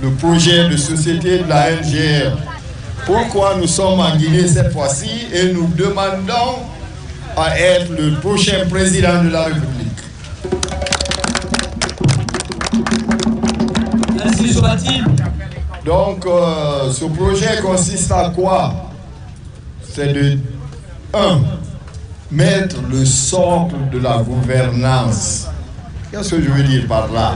le projet de société de la NGR. Pourquoi nous sommes en Guinée cette fois-ci et nous demandons à être le prochain président de la République.
Ainsi soit-il.
Donc, ce projet consiste à quoi? C'est de, 1, mettre le socle de la gouvernance. Qu'est-ce que je veux dire par là?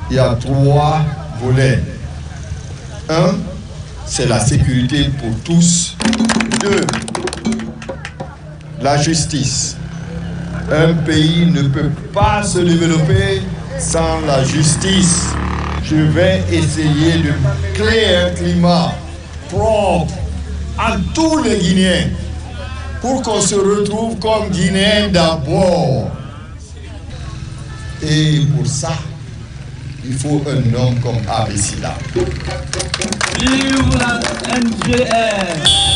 Il y a 3 volets. 1, c'est la sécurité pour tous. 2, la justice. Un pays ne peut pas se développer sans la justice. Je vais essayer de créer un climat propre à tous les Guinéens pour qu'on se retrouve comme Guinéens d'abord. Et pour ça, il faut un homme comme Abessina.
Vive la NGR!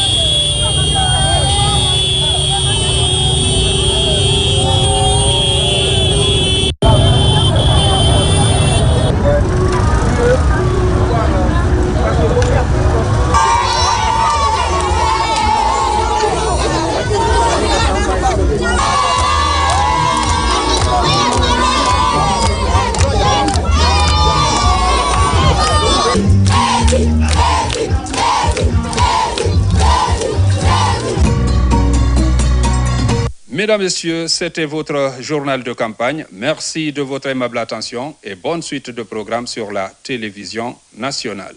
Mesdames, Messieurs, c'était votre journal de campagne. Merci de votre aimable attention et bonne suite de programmes sur la télévision nationale.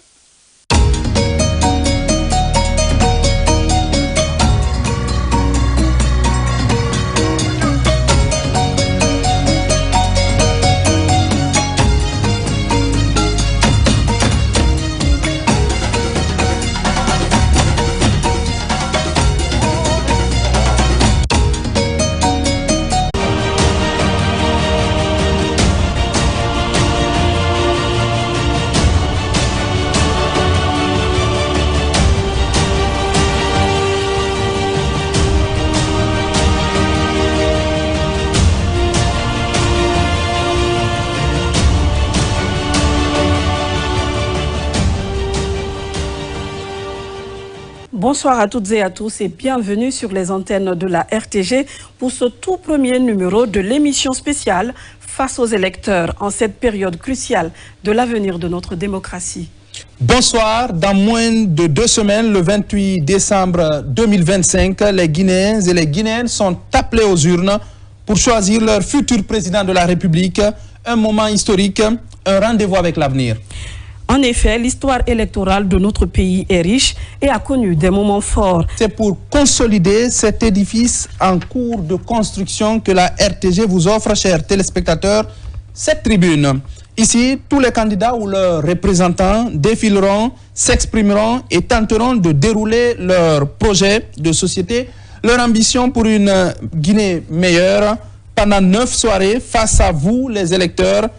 Bonsoir à toutes et à tous et bienvenue sur les antennes de la RTG pour ce tout premier numéro de l'émission spéciale Face aux électeurs en cette période cruciale de l'avenir de notre démocratie.
Bonsoir, dans moins de 2 semaines, le 28 décembre 2025, les Guinéens et les Guinéennes sont appelés aux urnes pour choisir leur futur président de la République, un moment historique, un rendez-vous avec l'avenir.
En effet, l'histoire électorale de notre pays est riche et a connu des moments forts.
C'est pour consolider cet édifice en cours de construction que la RTG vous offre, chers téléspectateurs, cette tribune. Ici, tous les candidats ou leurs représentants défileront, s'exprimeront et tenteront de dérouler leur projet de société, leur ambition pour une Guinée meilleure. Pendant 9 soirées, face à vous, les électeurs,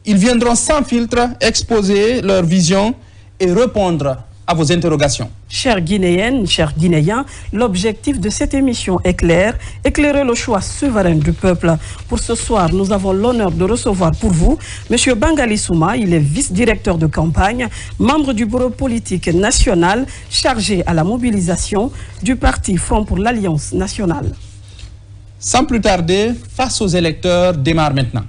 ils viendront sans filtre exposer leur vision et répondre à vos interrogations.
Chères Guinéennes, chers Guinéens, l'objectif de cette émission est clair, éclairer le choix souverain du peuple. Pour ce soir, nous avons l'honneur de recevoir pour vous M. Bangali Souma, il est vice-directeur de campagne, membre du bureau politique national chargé à la mobilisation du parti Front pour l'Alliance nationale.
Sans plus tarder, Face aux électeurs démarre maintenant.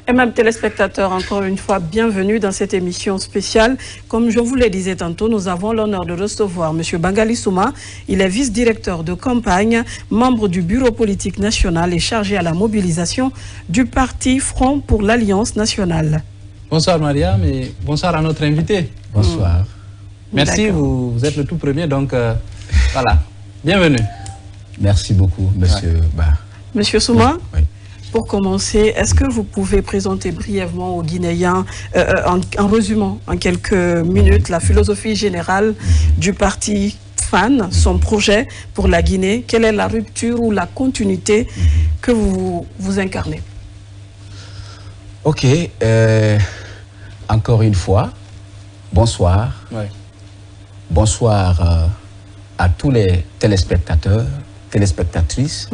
Et même téléspectateurs, encore une fois, bienvenue dans cette émission spéciale. Comme je vous le disais tantôt, nous avons l'honneur de recevoir M. Bangali Souma. Il est vice-directeur de campagne, membre du bureau politique national et chargé à la mobilisation du parti Front pour l'Alliance nationale.
Bonsoir Mariam et bonsoir à notre invité.
Bonsoir.
Merci, vous êtes le tout premier, donc voilà, bienvenue.
Merci beaucoup, monsieur Ba.
Monsieur Souma,
oui.
Pour commencer, est-ce que vous pouvez présenter brièvement aux Guinéens, en résumant en quelques minutes, la philosophie générale du parti FAN, son projet pour la Guinée? Quelle est la rupture ou la continuité que vous incarnez?
Ok, encore une fois, bonsoir.
Oui.
Bonsoir à tous les téléspectateurs, téléspectatrices.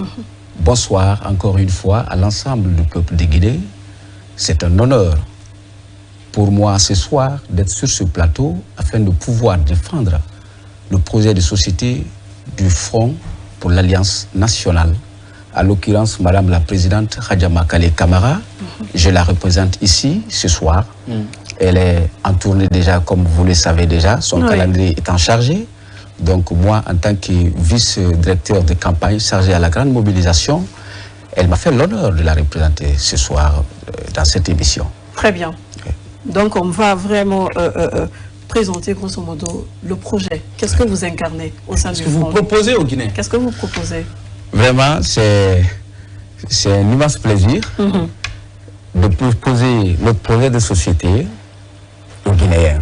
Bonsoir encore une fois à l'ensemble du peuple de Guinée. C'est un honneur pour moi ce soir d'être sur ce plateau afin de pouvoir défendre le projet de société du Front pour l'Alliance nationale. À l'occurrence, Madame la Présidente Hadja Makale Camara, je la représente ici ce soir. Elle est en tournée déjà, comme vous le savez déjà, son calendrier étant chargé. Donc moi, en tant que vice-directeur de campagne chargé à la grande mobilisation, elle m'a fait l'honneur de la représenter ce soir dans cette émission.
Très bien. Okay. Donc on va vraiment présenter grosso modo le projet. Qu'est-ce que vous incarnez au sein du Front?
Qu'est-ce que vous proposez aux Guinéens?
Qu'est-ce que vous proposez?
Vraiment, c'est un immense plaisir de proposer notre projet de société aux Guinéens.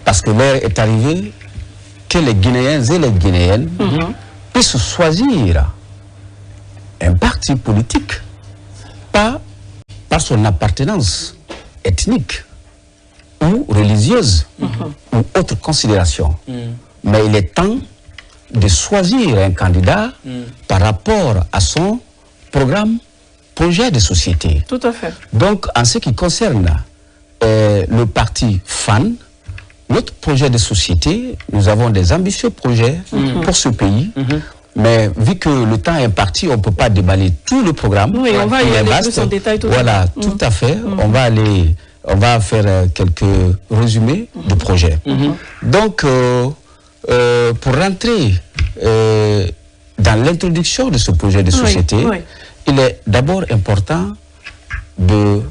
Parce que l'heure est arrivée que les Guinéens et les Guinéennes puissent choisir un parti politique, pas par son appartenance ethnique ou religieuse ou autre considération. Mais il est temps de choisir un candidat par rapport à son programme, projet de société.
Tout à fait.
Donc, en ce qui concerne le parti FAN, notre projet de société, nous avons des ambitieux projets pour ce pays, mais vu que le temps est imparti, on ne peut pas déballer tout le programme.
Oui, on va y aller plus en détail tout à l'heure.
Voilà, tout à fait. On va faire quelques résumés de projets. Donc, pour rentrer dans l'introduction de ce projet de société, il est d'abord important de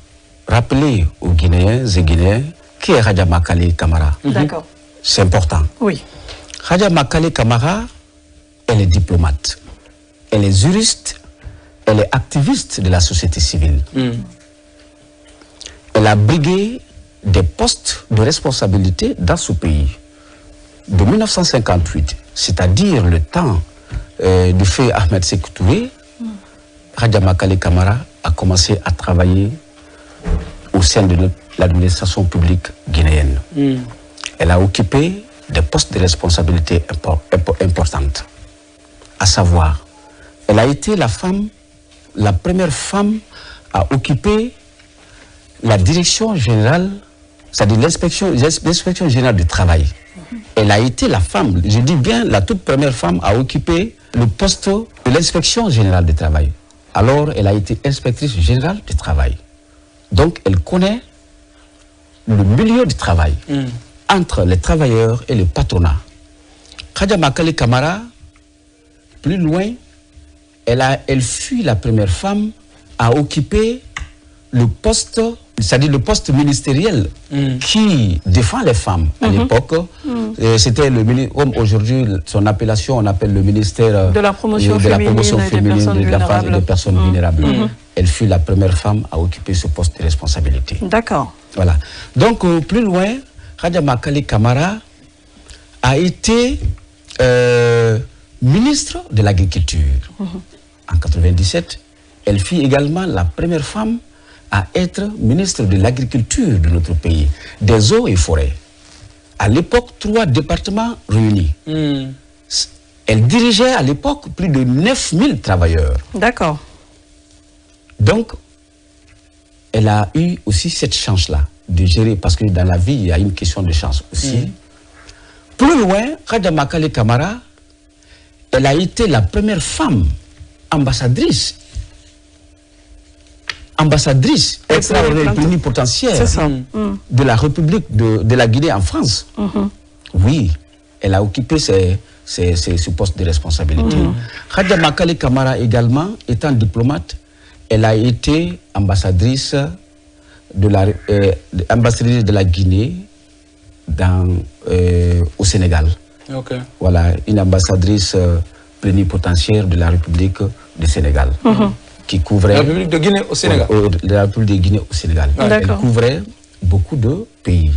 rappeler aux Guinéens et Guinéens qui est Hadja Makale Camara.
D'accord.
C'est important.
Oui.
Hadja Makale Camara, elle est diplomate, elle est juriste, elle est activiste de la société civile. Elle a brigué des postes de responsabilité dans ce pays. De 1958, c'est-à-dire le temps du fait Ahmed Sékou Touré, Hadja Makale Camara a commencé à travailler au sein de l'administration publique guinéenne. Elle a occupé des postes de responsabilité importantes. À savoir, elle a été la première femme à occuper
la direction générale, c'est-à-dire l'inspection générale du travail. Elle a été la femme, je dis bien la toute première femme à occuper le poste de l'inspection générale du travail. Alors, elle a été inspectrice générale du travail. Donc, elle connaît le milieu du travail entre les travailleurs et le patronat. Khadja Makali Camara, plus loin, elle fut la première femme à occuper le poste, c'est-à-dire le poste ministériel qui défend les femmes à l'époque. C'était le ministère, comme aujourd'hui, son appellation, on appelle le ministère
de la promotion féminine
de la femme et des personnes vulnérables. Elle fut la première femme à occuper ce poste de responsabilité.
D'accord.
Voilà. Donc, plus loin, Khadja Makali Camara a été ministre de l'Agriculture. En 1997, elle fut également la première femme à être ministre de l'Agriculture de notre pays, des eaux et forêts. À l'époque, 3 départements réunis. Elle dirigeait à l'époque plus de 9000 travailleurs.
D'accord.
Donc, elle a eu aussi cette chance-là de gérer, parce que dans la vie, il y a une question de chance aussi. Plus loin, Khadja Makali Camara, elle a été la première femme ambassadrice extraordinaire plénipotentiaire de la République de la Guinée en France. Oui, elle a occupé ce poste de responsabilité. Khadja Makali Camara également, étant diplomate, elle a été ambassadrice de la Guinée au Sénégal. Voilà, une ambassadrice plénipotentiaire de la République du Sénégal. Qui couvrait
la République de Guinée au Sénégal.
La République de Guinée au Sénégal. Elle couvrait beaucoup de pays,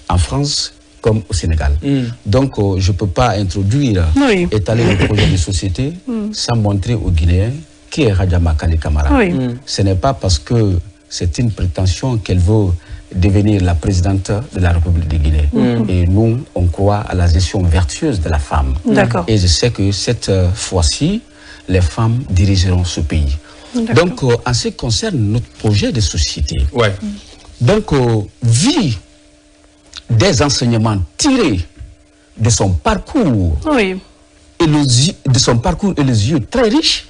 en France comme au Sénégal. Donc, je ne peux pas introduire, étaler le projet de société sans montrer aux Guinéens qui est Khadja Makali Camara. Ce n'est pas parce que c'est une prétention qu'elle veut devenir la présidente de la République de Guinée. Et nous, on croit à la gestion vertueuse de la femme. Et je sais que cette fois-ci, les femmes dirigeront ce pays. Donc, en ce qui concerne notre projet de société, donc, vu des enseignements tirés de son parcours, et les yeux très riches,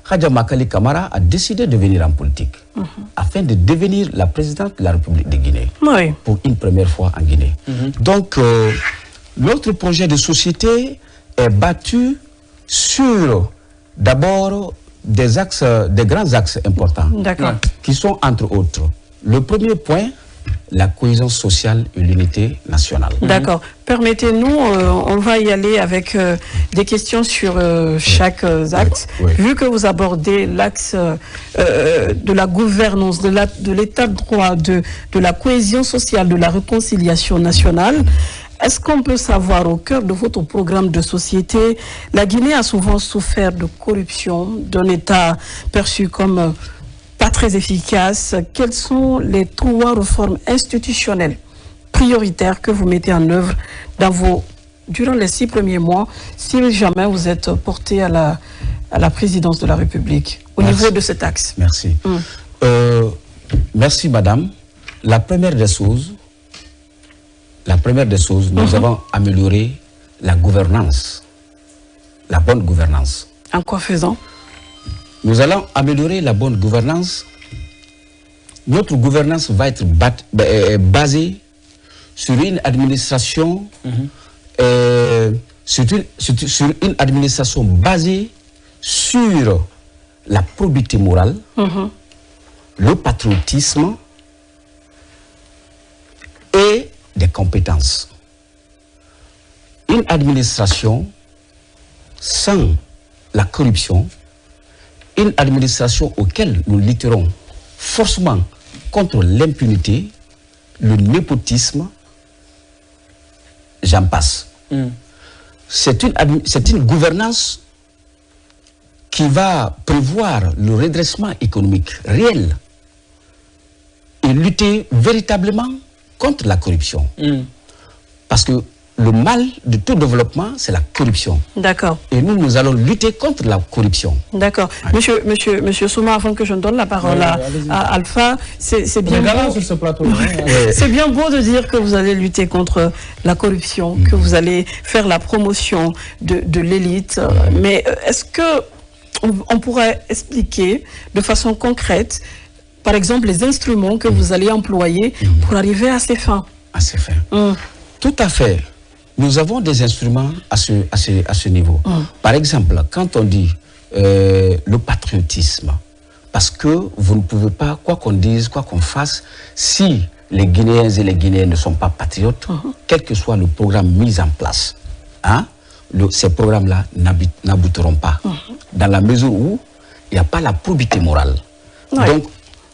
Khadja Makali Camara a décidé de venir en politique afin de devenir la présidente de la République de Guinée pour une première fois en Guinée. Donc, notre projet de société est battu sur d'abord des grands axes importants qui sont entre autres le premier point, la cohésion sociale et l'unité nationale.
D'accord. Permettez-nous, on va y aller avec des questions sur chaque axe. Vu que vous abordez l'axe de la gouvernance, de l'état de droit, de la cohésion sociale, de la réconciliation nationale, est-ce qu'on peut savoir, au cœur de votre programme de société, la Guinée a souvent souffert de corruption, d'un État perçu comme pas très efficace. Quelles sont les 3 réformes institutionnelles prioritaires que vous mettez en œuvre durant les 6 premiers mois, si jamais vous êtes porté à la présidence de la République, au niveau de cet axe?
Merci. Merci, madame. La première des choses, nous avons amélioré la gouvernance, la bonne gouvernance.
En quoi faisant?
Nous allons améliorer la bonne gouvernance. Notre gouvernance va être basée sur une administration, sur une administration basée sur la probité morale, le patriotisme et des compétences. Une administration sans la corruption, une administration auquel nous lutterons forcément contre l'impunité, le népotisme, j'en passe. C'est une gouvernance qui va prévoir le redressement économique réel et lutter véritablement contre la corruption. Parce que le mal de tout développement, c'est la corruption.
D'accord.
Et nous allons lutter contre la corruption.
D'accord. Ouais. Monsieur Souma, avant que je ne donne la parole à Alpha, c'est bien beau.
Sur ce plateau.
C'est bien beau de dire que vous allez lutter contre la corruption, que vous allez faire la promotion de l'élite. Mais est-ce que on pourrait expliquer de façon concrète, par exemple, les instruments que vous allez employer pour arriver à ces fins?
À ces fins. Tout à fait. Nous avons des instruments à ce niveau. Par exemple, quand on dit le patriotisme, parce que vous ne pouvez pas, quoi qu'on dise, quoi qu'on fasse, si les Guinéens et les Guinéennes ne sont pas patriotes, quel que soit le programme mis en place, ces programmes-là n'aboutiront pas. Dans la mesure où il n'y a pas la probité morale.
Ouais.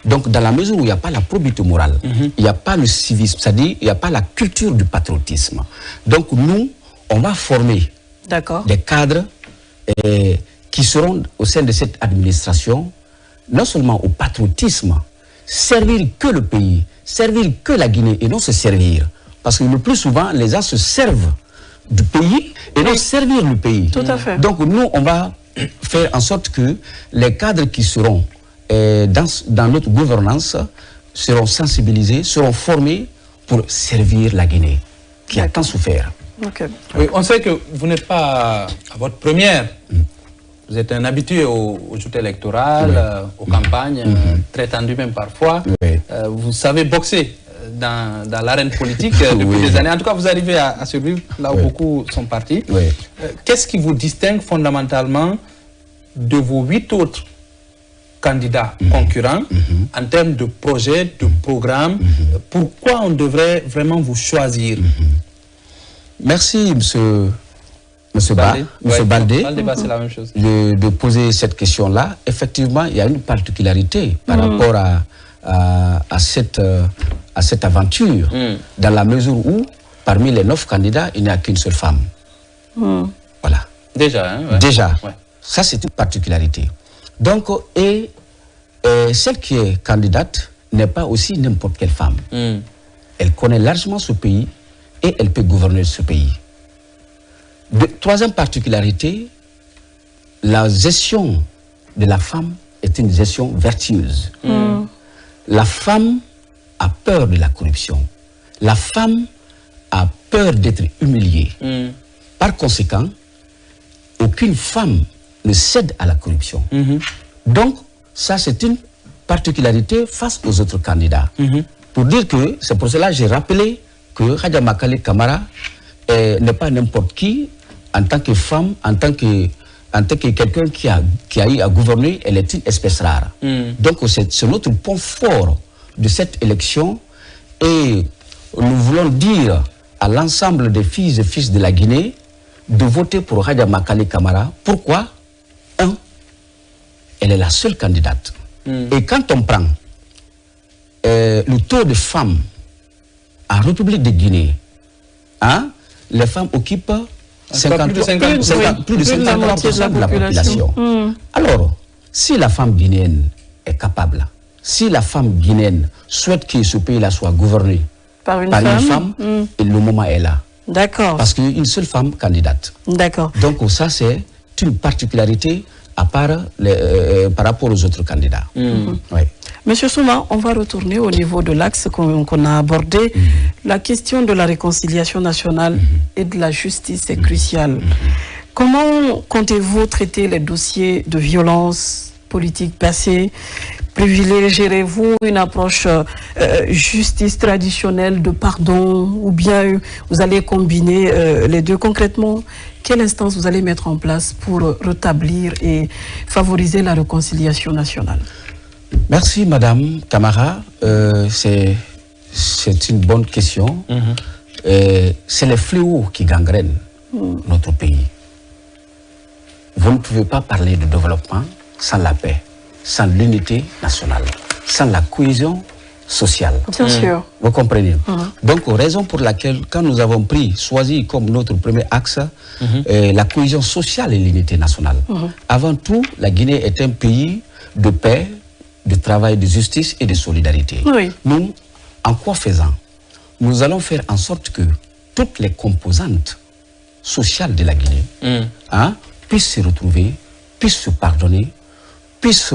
Donc, dans la mesure où il n'y a pas la probité morale, il n'y a pas le civisme, c'est-à-dire il n'y a pas la culture du patriotisme. Donc, nous, on va former des cadres qui seront au sein de cette administration, non seulement au patriotisme, servir que le pays, servir que la Guinée et non se servir. Parce que le plus souvent, les gens se servent du pays et non servir le pays.
Tout à fait.
Donc, nous, on va faire en sorte que les cadres qui seront dans notre gouvernance seront sensibilisés, seront formés pour servir la Guinée, qui a tant souffert.
Oui, on sait que vous n'êtes pas à votre première. Vous êtes un habitué aux joutes électorales, aux campagnes, très tendues même parfois. Vous savez boxer dans l'arène politique depuis des années. En tout cas, vous arrivez à survivre là où beaucoup sont partis. Qu'est-ce qui vous distingue fondamentalement de vos 8 autres candidats concurrents en termes de projets, de programmes? Pourquoi on devrait vraiment vous choisir?
Merci, monsieur Baldé,
c'est la même chose.
De poser cette question-là. Effectivement, il y a une particularité par rapport à cette aventure, dans la mesure où, parmi les 9 candidats, il n'y a qu'une seule femme. Voilà.
Déjà,
Déjà. Ça, c'est une particularité. Donc, celle qui est candidate n'est pas aussi n'importe quelle femme. Elle connaît largement ce pays et elle peut gouverner ce pays. Troisième particularité, la gestion de la femme est une gestion vertueuse. La femme a peur de la corruption. La femme a peur d'être humiliée. Par conséquent, aucune femme ne cède à la corruption. Donc, ça c'est une particularité face aux autres candidats. Pour dire que, c'est pour cela que j'ai rappelé que Hadja Makali Camara n'est pas n'importe qui, en tant que femme, en tant que quelqu'un qui a eu à gouverner, elle est une espèce rare. Donc c'est notre point fort de cette élection et nous voulons dire à l'ensemble des filles et fils de la Guinée de voter pour Hadja Makali Camara. Pourquoi? Elle est la seule candidate. Et quand on prend le taux de femmes en République de Guinée, les femmes occupent plus de 53% de la population. Alors, si la femme guinéenne est capable, si la femme guinéenne souhaite que ce pays-là soit gouverné par une femme, et le moment est là.
D'accord.
Parce qu'il y a une seule femme candidate.
D'accord.
Donc ça, c'est une particularité à part par rapport aux autres candidats.
Monsieur Souma, on va retourner au niveau de l'axe qu'on a abordé. La question de la réconciliation nationale et de la justice est cruciale. Comment comptez-vous traiter les dossiers de violence politique passée? Privilégierez-vous une approche justice traditionnelle de pardon ou bien vous allez combiner les deux? Concrètement, quelle instance vous allez mettre en place pour rétablir et favoriser la réconciliation nationale?
Merci Madame Camara, c'est une bonne question. C'est les fléaux qui gangrènent notre pays. Vous ne pouvez pas parler de développement sans la paix, sans l'unité nationale, sans la cohésion sociale.
Bien sûr.
Vous comprenez? Donc, raison pour laquelle, quand nous avons choisi comme notre premier axe la cohésion sociale et l'unité nationale. Avant tout, la Guinée est un pays de paix, de travail, de justice et de solidarité. Nous, en quoi faisant? Nous allons faire en sorte que toutes les composantes sociales de la Guinée puissent se retrouver, puissent se pardonner, puissent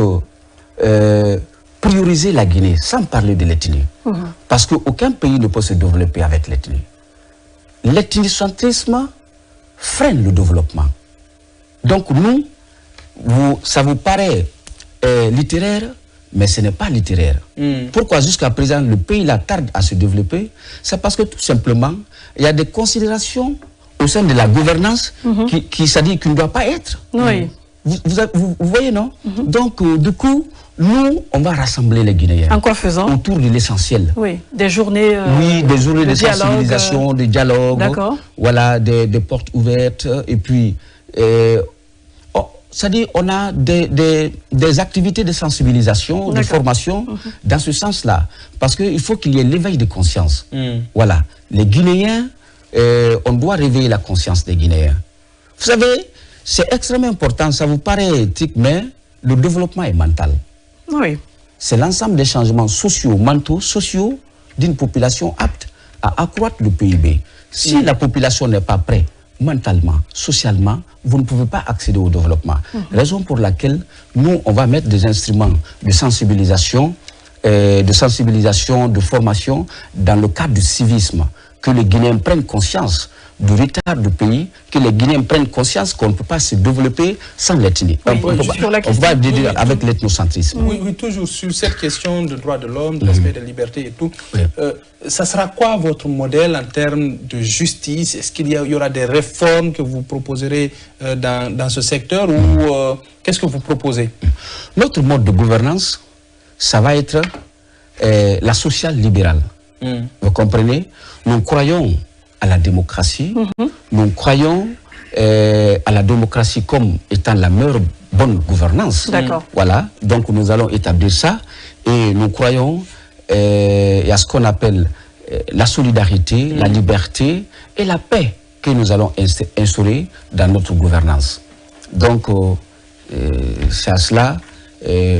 prioriser la Guinée sans parler de l'ethnie. Parce qu'aucun pays ne peut se développer avec l'ethnie. L'ethnocentrisme freine le développement. Donc nous, ça vous paraît littéraire, mais ce n'est pas littéraire. Pourquoi jusqu'à présent le pays là tarde à se développer? C'est parce que tout simplement, il y a des considérations au sein de la gouvernance qui ne doit pas être. Vous voyez, non? Donc, du coup, nous, on va rassembler les Guinéens.
En quoi faisant?
Autour de l'essentiel.
Oui, des journées
des journées de sensibilisation, de dialogue. D'accord. Voilà, des portes ouvertes. Et puis, c'est-à-dire, on a des activités de sensibilisation, de formation, dans ce sens-là. Parce qu'il faut qu'il y ait l'éveil de conscience. Voilà. Les Guinéens, on doit réveiller la conscience des Guinéens. Vous savez, c'est extrêmement important, ça vous paraît éthique, mais le développement est mental.
Oui.
C'est l'ensemble des changements sociaux, mentaux, sociaux d'une population apte à accroître le PIB. Si la population n'est pas prête, mentalement, socialement, vous ne pouvez pas accéder au développement. Raison pour laquelle nous, on va mettre des instruments de sensibilisation, de formation dans le cadre du civisme, que les Guinéens prennent conscience du retard du pays, que les Guinéens prennent conscience qu'on ne peut pas se développer sans l'ethnie. On va dire avec l'ethnocentrisme.
Oui, toujours sur cette question de droits de l'homme, de l'aspect de liberté et tout. Ça sera quoi votre modèle en termes de justice? Est-ce qu'il y aura des réformes que vous proposerez dans ce secteur ou qu'est-ce que vous proposez?
Notre mode de gouvernance, ça va être la sociale libérale. Vous comprenez? Nous croyons à la démocratie, nous croyons à la démocratie comme étant la meilleure bonne gouvernance. Voilà, donc nous allons établir ça et nous croyons à ce qu'on appelle la solidarité, la liberté et la paix que nous allons instaurer dans notre gouvernance. Donc c'est à cela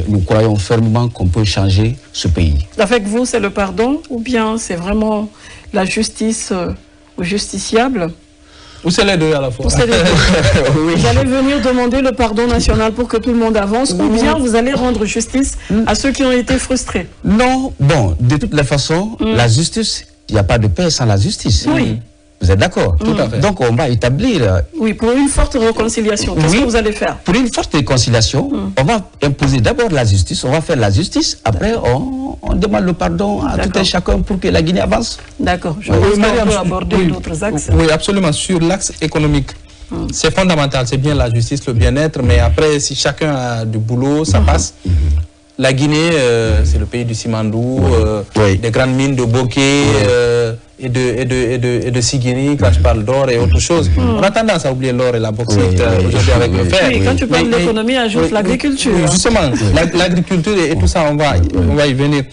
nous croyons fermement qu'on peut changer ce pays.
Avec vous, c'est le pardon ou bien c'est vraiment la justice aux justiciables?
Ou c'est les deux à la fois?
Vous allez venir demander le pardon national pour que tout le monde avance ou bien vous allez rendre justice à ceux qui ont été frustrés?
Non, bon, de toutes les façons, la justice, il n'y a pas de paix sans la justice.
Oui.
Vous êtes d'accord? Tout à fait. Donc on va établir...
Oui, pour une forte réconciliation, qu'est-ce que vous allez faire?
Pour une forte réconciliation, on va imposer d'abord la justice, on va faire la justice, après on demande le pardon à tout un chacun pour que la Guinée avance.
D'accord. Je pense qu'on peut aborder d'autres axes.
Oui, absolument. Sur l'axe économique, c'est fondamental, c'est bien la justice, le bien-être, mais après, si chacun a du boulot, ça passe. La Guinée, c'est le pays du Simandou, des grandes mines de Bokeh et de Sigiri, quand je parle d'or et autre chose. On a tendance à oublier l'or et la bauxite aujourd'hui avec le fer.
Oui, quand tu parles de l'économie, ajoute l'agriculture.
Oui, justement, l'agriculture et tout ça, on va y venir.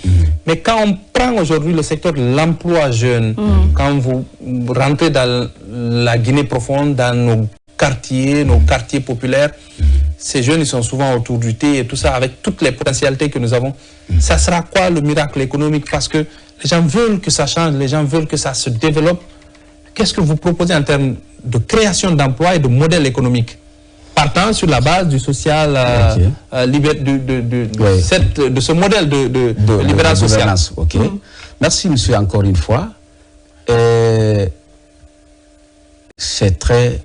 Mais quand on prend aujourd'hui le secteur de l'emploi jeune, quand vous rentrez dans la Guinée profonde, dans nos quartiers populaires, ces jeunes, ils sont souvent autour du thé et tout ça, avec toutes les potentialités que nous avons. Ça sera quoi le miracle économique? Parce que les gens veulent que ça change, les gens veulent que ça se développe. Qu'est-ce que vous proposez en termes de création d'emplois et de modèle économique? Partant sur la base du social, de ce modèle de libéral social.
Merci, monsieur, encore une fois. C'est très,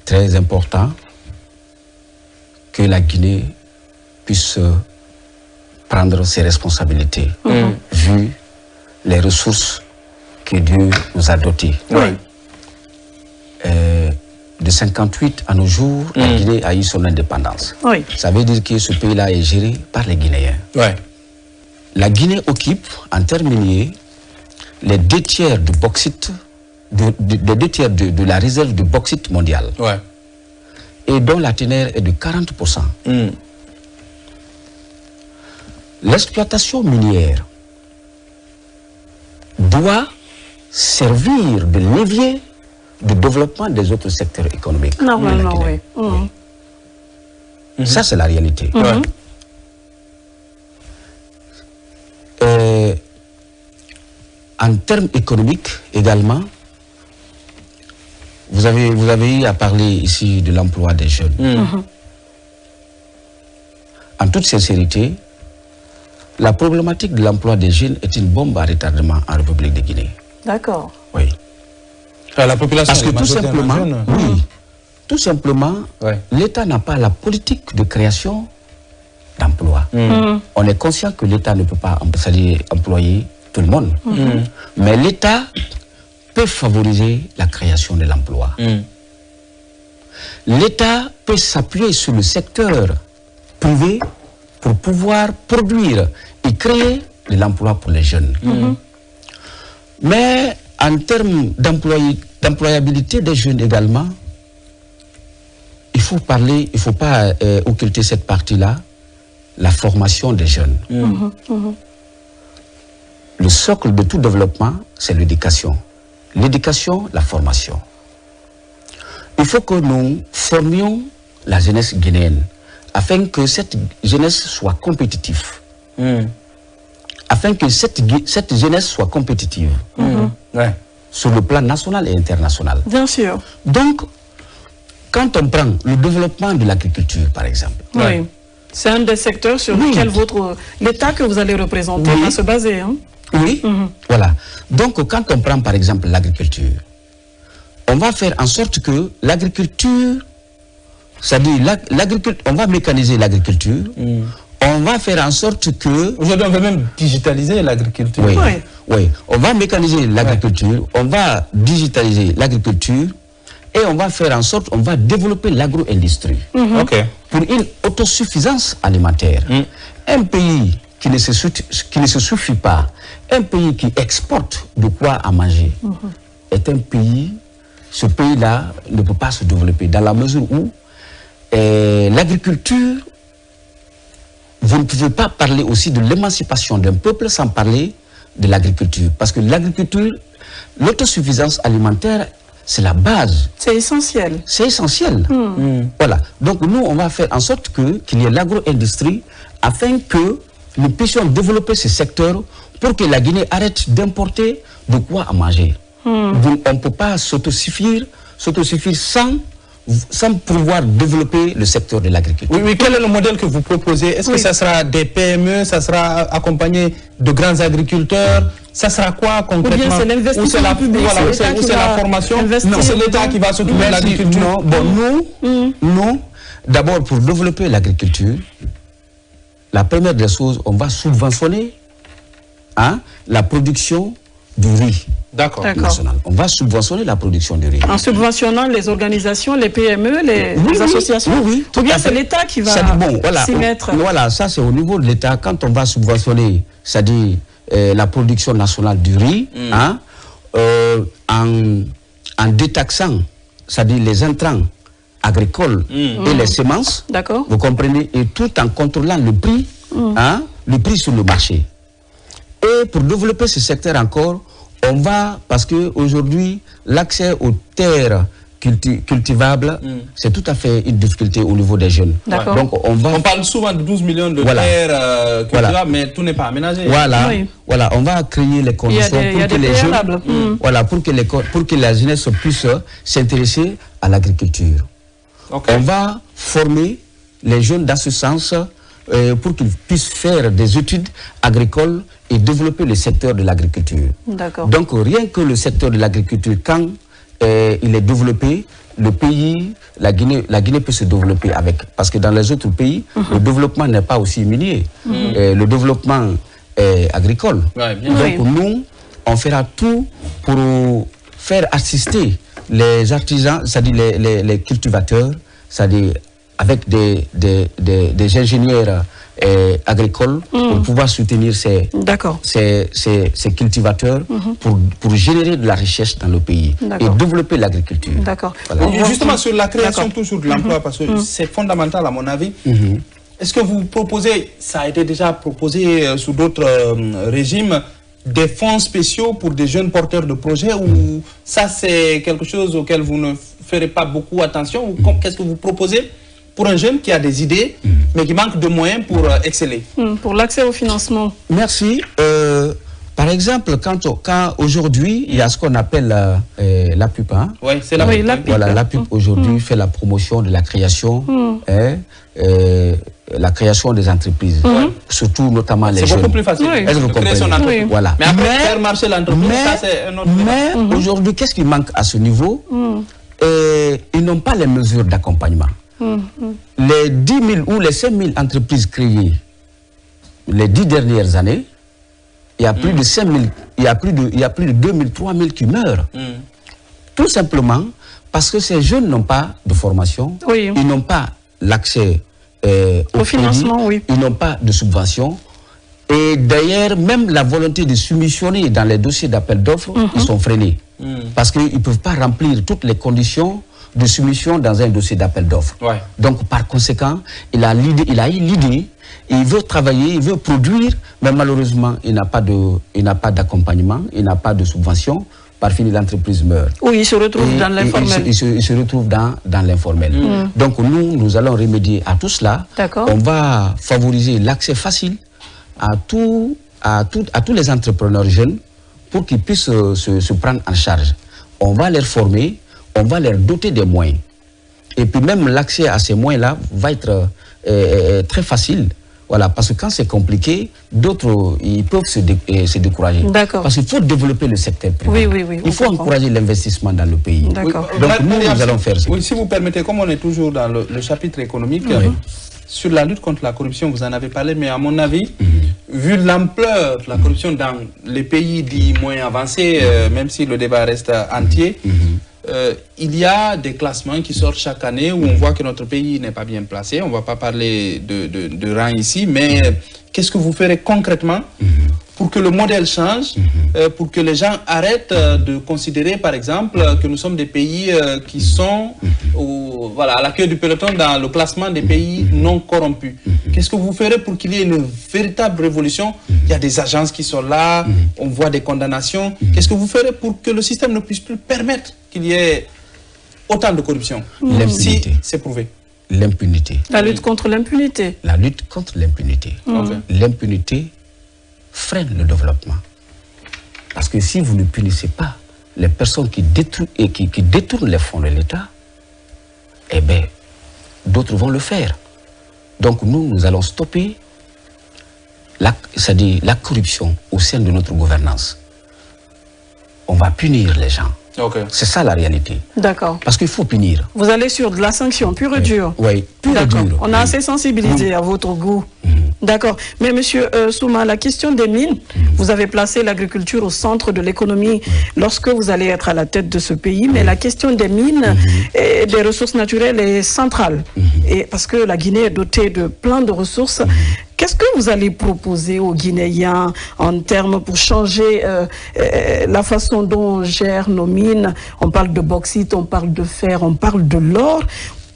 très important que la Guinée puisse prendre ses responsabilités, vu les ressources que Dieu nous a dotées. De 58 à nos jours, la Guinée a eu son indépendance. Ça veut dire que ce pays-là est géré par les Guinéens. La Guinée occupe, en termes miniers, les 2 tiers du bauxite, de la réserve de bauxite mondiale. Et dont la teneur est de 40%. L'exploitation minière doit servir de levier de développement des autres secteurs économiques.
Normalement, oui.
Ça, c'est la réalité. En termes économiques également, vous avez eu à parler ici de l'emploi des jeunes. En toute sincérité, la problématique de l'emploi des jeunes est une bombe à retardement en République de Guinée.
D'accord.
Oui.
La population
parce que tout simplement, tout simplement, l'État n'a pas la politique de création d'emplois. On est conscient que l'État ne peut pas employer tout le monde. Mais l'État peut favoriser la création de l'emploi. L'État peut s'appuyer sur le secteur privé pour pouvoir produire et créer de l'emploi pour les jeunes. Mais en termes d'employabilité des jeunes également, il faut parler, il ne faut pas occulter cette partie-là, la formation des jeunes. Le socle de tout développement, c'est l'éducation. L'éducation, la formation. Il faut que nous formions la jeunesse guinéenne afin que cette jeunesse soit compétitive. Afin que cette jeunesse soit compétitive. Sur le plan national et international.
Bien sûr.
Donc, quand on prend le développement de l'agriculture, par exemple.
Oui. C'est un des secteurs sur lequel l'État que vous allez représenter va se baser. Hein?
Oui, voilà. Donc, quand on prend, par exemple, l'agriculture, on va faire en sorte que l'agriculture, c'est-à-dire on va mécaniser l'agriculture, on va faire en sorte que...
Aujourd'hui, on veut même digitaliser l'agriculture.
Oui, on va mécaniser l'agriculture, on va digitaliser l'agriculture et on va faire en sorte, on va développer l'agro-industrie pour une autosuffisance alimentaire. Un pays qui ne se suffit pas, un pays qui exporte de quoi à manger, est un pays, ce pays-là ne peut pas se développer dans la mesure où l'agriculture, vous ne pouvez pas parler aussi de l'émancipation d'un peuple sans parler de l'agriculture. Parce que l'agriculture, l'autosuffisance alimentaire, c'est la base.
C'est essentiel.
C'est essentiel. Voilà. Donc nous, on va faire en sorte qu'il y ait l'agro-industrie afin que nous puissions développer ce secteur pour que la Guinée arrête d'importer de quoi à manger. Donc, on ne peut pas s'autosuffire sans pouvoir développer le secteur de l'agriculture.
Oui, quel est le modèle que vous proposez? Est-ce que ça sera des PME, ça sera accompagné de grands agriculteurs? Ça sera quoi concrètement?
Ou bien c'est l'investissement public,
c'est la formation? Non, c'est l'État qui va s'occuper de l'agriculture.
Non, bon, nous, d'abord pour développer l'agriculture, la première des choses, on va subventionner la production du riz.
D'accord.
On va subventionner la production de riz.
En subventionnant les organisations, les PME, les associations.
Oui,
ou bien c'est l'État qui va s'y mettre.
Voilà, ça c'est au niveau de l'État. Quand on va subventionner, c'est-à-dire la production nationale du riz, en détaxant, c'est-à-dire les intrants agricoles et les semences, vous comprenez, et tout en contrôlant le prix sur le marché. Et pour développer ce secteur encore, on va, parce qu'aujourd'hui, l'accès aux terres cultivables, c'est tout à fait une difficulté au niveau des jeunes.
Donc on parle souvent de 12 millions de terres cultivables, mais tout n'est pas aménagé.
Voilà, on va créer les conditions pour que les jeunes, pour que la jeunesse puisse s'intéresser à l'agriculture. On va former les jeunes dans ce sens pour qu'ils puissent faire des études agricoles et développer le secteur de l'agriculture. Donc rien que le secteur de l'agriculture, quand il est développé, le pays, la Guinée peut se développer avec. Parce que dans les autres pays, le développement n'est pas aussi minier. Le développement est agricole. Donc nous, on fera tout pour faire assister les artisans, c'est-à-dire les cultivateurs, c'est-à-dire avec des ingénieurs agricoles pour pouvoir soutenir ces cultivateurs pour générer de la richesse dans le pays et développer l'agriculture.
Voilà. Justement sur la création toujours de l'emploi, parce que c'est fondamental à mon avis. Est-ce que vous proposez, ça a été déjà proposé sous d'autres régimes, des fonds spéciaux pour des jeunes porteurs de projets, ou ça c'est quelque chose auquel vous ne ferez pas beaucoup attention, ou qu'est-ce que vous proposez pour un jeune qui a des idées, mais qui manque de moyens pour exceller?
Pour l'accès au financement.
Merci. Par exemple, quand aujourd'hui, il y a ce qu'on appelle la PUP. Hein?
Oui, c'est la PUP.
Voilà, la PUP aujourd'hui fait la promotion de la création, la création des entreprises, surtout notamment les jeunes.
C'est beaucoup plus facile.
Est-ce que vous comprenez? Voilà.
Mais après, faire marcher l'entreprise, ça c'est un autre débat.
Mais aujourd'hui, qu'est-ce qui manque à ce niveau? Ils n'ont pas les mesures d'accompagnement. Les 10 000 ou les 5 000 entreprises créées les 10 dernières années, il y a plus de 5 000, il y a plus de 2 000, 3 000 qui meurent. Tout simplement parce que ces jeunes n'ont pas de formation, ils n'ont pas l'accès au financement, ils n'ont pas de subvention. Et d'ailleurs, même la volonté de soumissionner dans les dossiers d'appel d'offres, ils sont freinés. Parce qu'ils ne peuvent pas remplir toutes les conditions de soumission dans un dossier d'appel d'offres. Donc, par conséquent, il a eu l'idée, il veut travailler, il veut produire, mais malheureusement, il n'a pas d'accompagnement, il n'a pas de subvention. Par fini, l'entreprise meurt.
Oui, il se retrouve dans l'informel.
Il se retrouve dans l'informel. Donc, nous allons remédier à tout cela. On va favoriser l'accès facile à tous les entrepreneurs jeunes pour qu'ils puissent se prendre en charge. On va les former, on va leur doter des moyens. Et puis même l'accès à ces moyens-là va être très facile. Voilà, parce que quand c'est compliqué, d'autres ils peuvent se décourager. Parce qu'il faut développer le secteur privé. Il faut encourager l'investissement dans le pays. Donc nous allons faire ça.
Oui, si vous permettez, comme on est toujours dans le chapitre économique, sur la lutte contre la corruption, vous en avez parlé, mais à mon avis, vu l'ampleur de la corruption dans les pays dits moins avancés, même si le débat reste entier, il y a des classements qui sortent chaque année où on voit que notre pays n'est pas bien placé. On ne va pas parler de rang ici, mais qu'est-ce que vous ferez concrètement pour que le modèle change, pour que les gens arrêtent de considérer, par exemple, que nous sommes des pays qui sont à la queue du peloton dans le classement des pays non corrompus. Qu'est-ce que vous ferez pour qu'il y ait une véritable révolution? Il y a des agences qui sont là, on voit des condamnations. Qu'est-ce que vous ferez pour que le système ne puisse plus permettre qu'il y ait autant de corruption? Si c'est prouvé.
L'impunité.
La lutte contre l'impunité.
La lutte contre l'impunité. L'impunité freine le développement. Parce que si vous ne punissez pas les personnes qui détournent les fonds de l'État, eh bien, d'autres vont le faire. Donc nous allons stopper la corruption au sein de notre gouvernance. On va punir les gens. C'est ça la réalité.
D'accord.
Parce qu'il faut punir.
Vous allez sur de la sanction pure et dure.
Oui, pure et dure.
On a assez sensibilisé à votre goût. D'accord. Mais monsieur Souma, la question des mines, vous avez placé l'agriculture au centre de l'économie lorsque vous allez être à la tête de ce pays. Mais la question des mines et des ressources naturelles est centrale. Et parce que la Guinée est dotée de plein de ressources. Qu'est-ce que vous allez proposer aux Guinéens en termes pour changer la façon dont on gère nos mines? On parle de bauxite, on parle de fer, on parle de l'or.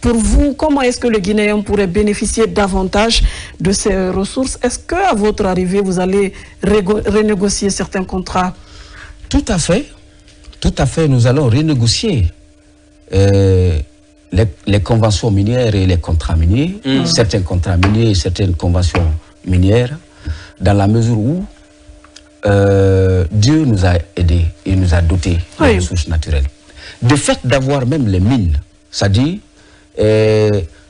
Pour vous, comment est-ce que le Guinéen pourrait bénéficier davantage de ces ressources? Est-ce qu'à votre arrivée, vous allez renégocier certains contrats?
Tout à fait. Tout à fait. Nous allons renégocier les conventions minières et les contrats miniers, certains contrats miniers et certaines conventions minières, dans la mesure où Dieu nous a aidés et nous a dotés de ressources naturelles. De fait d'avoir même les mines, c'est-à-dire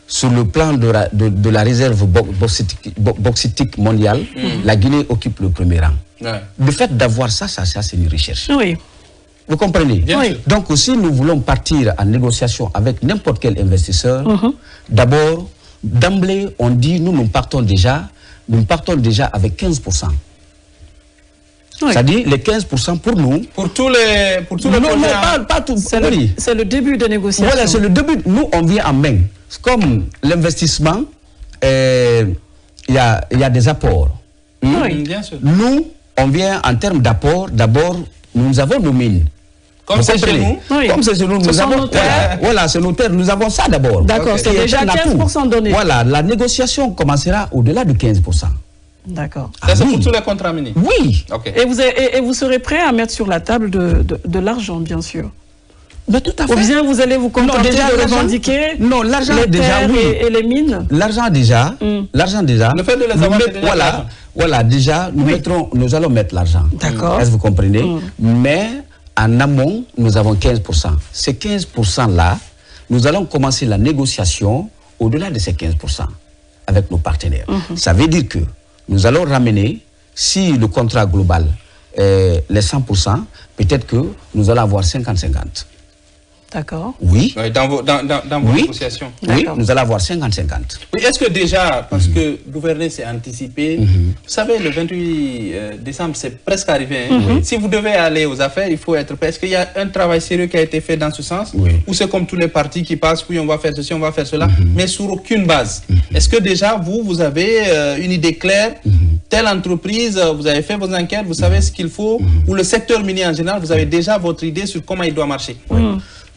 sur le plan de la réserve bauxitique mondiale, la Guinée occupe le premier rang. Le fait d'avoir ça c'est une recherche. Vous comprenez? Donc si nous voulons partir en négociation avec n'importe quel investisseur, d'abord, d'emblée, on dit nous partons déjà avec 15%. C'est-à-dire les 15% pour nous.
Pour tous les projets.
Non, pas tout.
C'est le début de négociation.
Voilà, c'est le début. Nous, on vient en main. Comme l'investissement, il y a des apports.
Bien sûr.
Nous, on vient en termes d'apport. D'abord, nous avons nos mines.
Comme c'est chez nous.
Comme c'est chez nous, nous avons nos terres. Voilà, c'est nos terres. Nous avons ça d'abord.
D'accord, c'est déjà 15% donné.
Voilà, la négociation commencera au-delà de 15%.
D'accord.
Ça, c'est pour tous les contrats miniers?
Oui.
Et vous serez prêt à mettre sur la table de l'argent, bien sûr?
Mais tout à fait.
Ou bien vous allez vous contenter de revendiquer
l'argent
les
déjà,
terres et les mines?
L'argent déjà.
Le fait de les avoir,
voilà, déjà, nous allons mettre l'argent.
D'accord.
Est-ce que vous comprenez? Mais En amont, nous avons 15%. Ces 15%-là, nous allons commencer la négociation au-delà de ces 15% avec nos partenaires. Ça veut dire que nous allons ramener, si le contrat global est les 100%, peut-être que nous allons avoir 50-50.
D'accord.
Oui.
Dans vos négociations.
Oui, nous allons avoir 50-50.
Oui, est-ce que déjà, parce que gouverner c'est anticipé, vous savez, le 28 décembre, c'est presque arrivé. Hein? Si vous devez aller aux affaires, il faut être prêt. Est-ce qu'il y a un travail sérieux qui a été fait dans ce sens? Ou c'est comme tous les partis qui passent, oui, on va faire ceci, on va faire cela, mais sur aucune base? Est-ce que déjà, vous avez une idée claire? Telle entreprise, vous avez fait vos enquêtes, vous savez ce qu'il faut? Ou le secteur minier en général, vous avez déjà votre idée sur comment il doit marcher?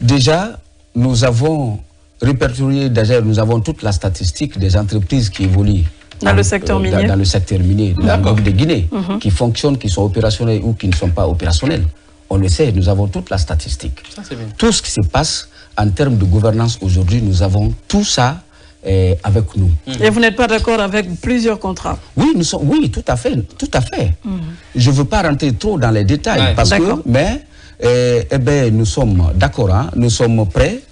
Déjà, nous avons répertorié, nous avons toute la statistique des entreprises qui évoluent
dans le secteur minier,
dans le secteur minier de la République de Guinée, qui fonctionnent, qui sont opérationnels ou qui ne sont pas opérationnels. On le sait, nous avons toute la statistique.
Ça, c'est bien.
Tout ce qui se passe en termes de gouvernance aujourd'hui, nous avons tout ça avec nous.
Et vous n'êtes pas d'accord avec plusieurs contrats?
Oui, oui, tout à fait, tout à fait. Je ne veux pas rentrer trop dans les détails, parce que, mais nous sommes d'accord, hein, nous sommes prêts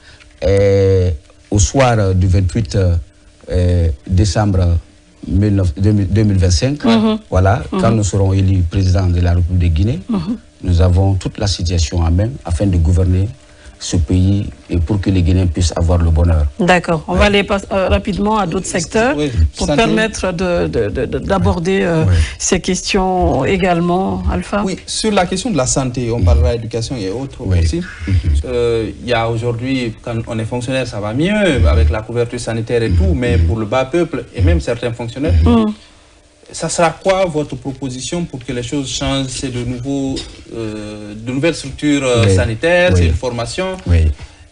au soir du 28 décembre 2025, voilà, quand nous serons élus président de la République de Guinée, nous avons toute la situation en main afin de gouverner ce pays et pour que les Guinéens puissent avoir le bonheur.
D'accord. On va aller rapidement à d'autres secteurs pour permettre d'aborder ces questions également, Alpha.
Oui, sur la question de la santé, on parlera d'éducation et autres aussi. Il y a aujourd'hui, quand on est fonctionnaire, ça va mieux avec la couverture sanitaire et tout, mais pour le bas peuple et même certains fonctionnaires, ça sera quoi votre proposition pour que les choses changent? C'est de nouvelles structures sanitaires, c'est une formation.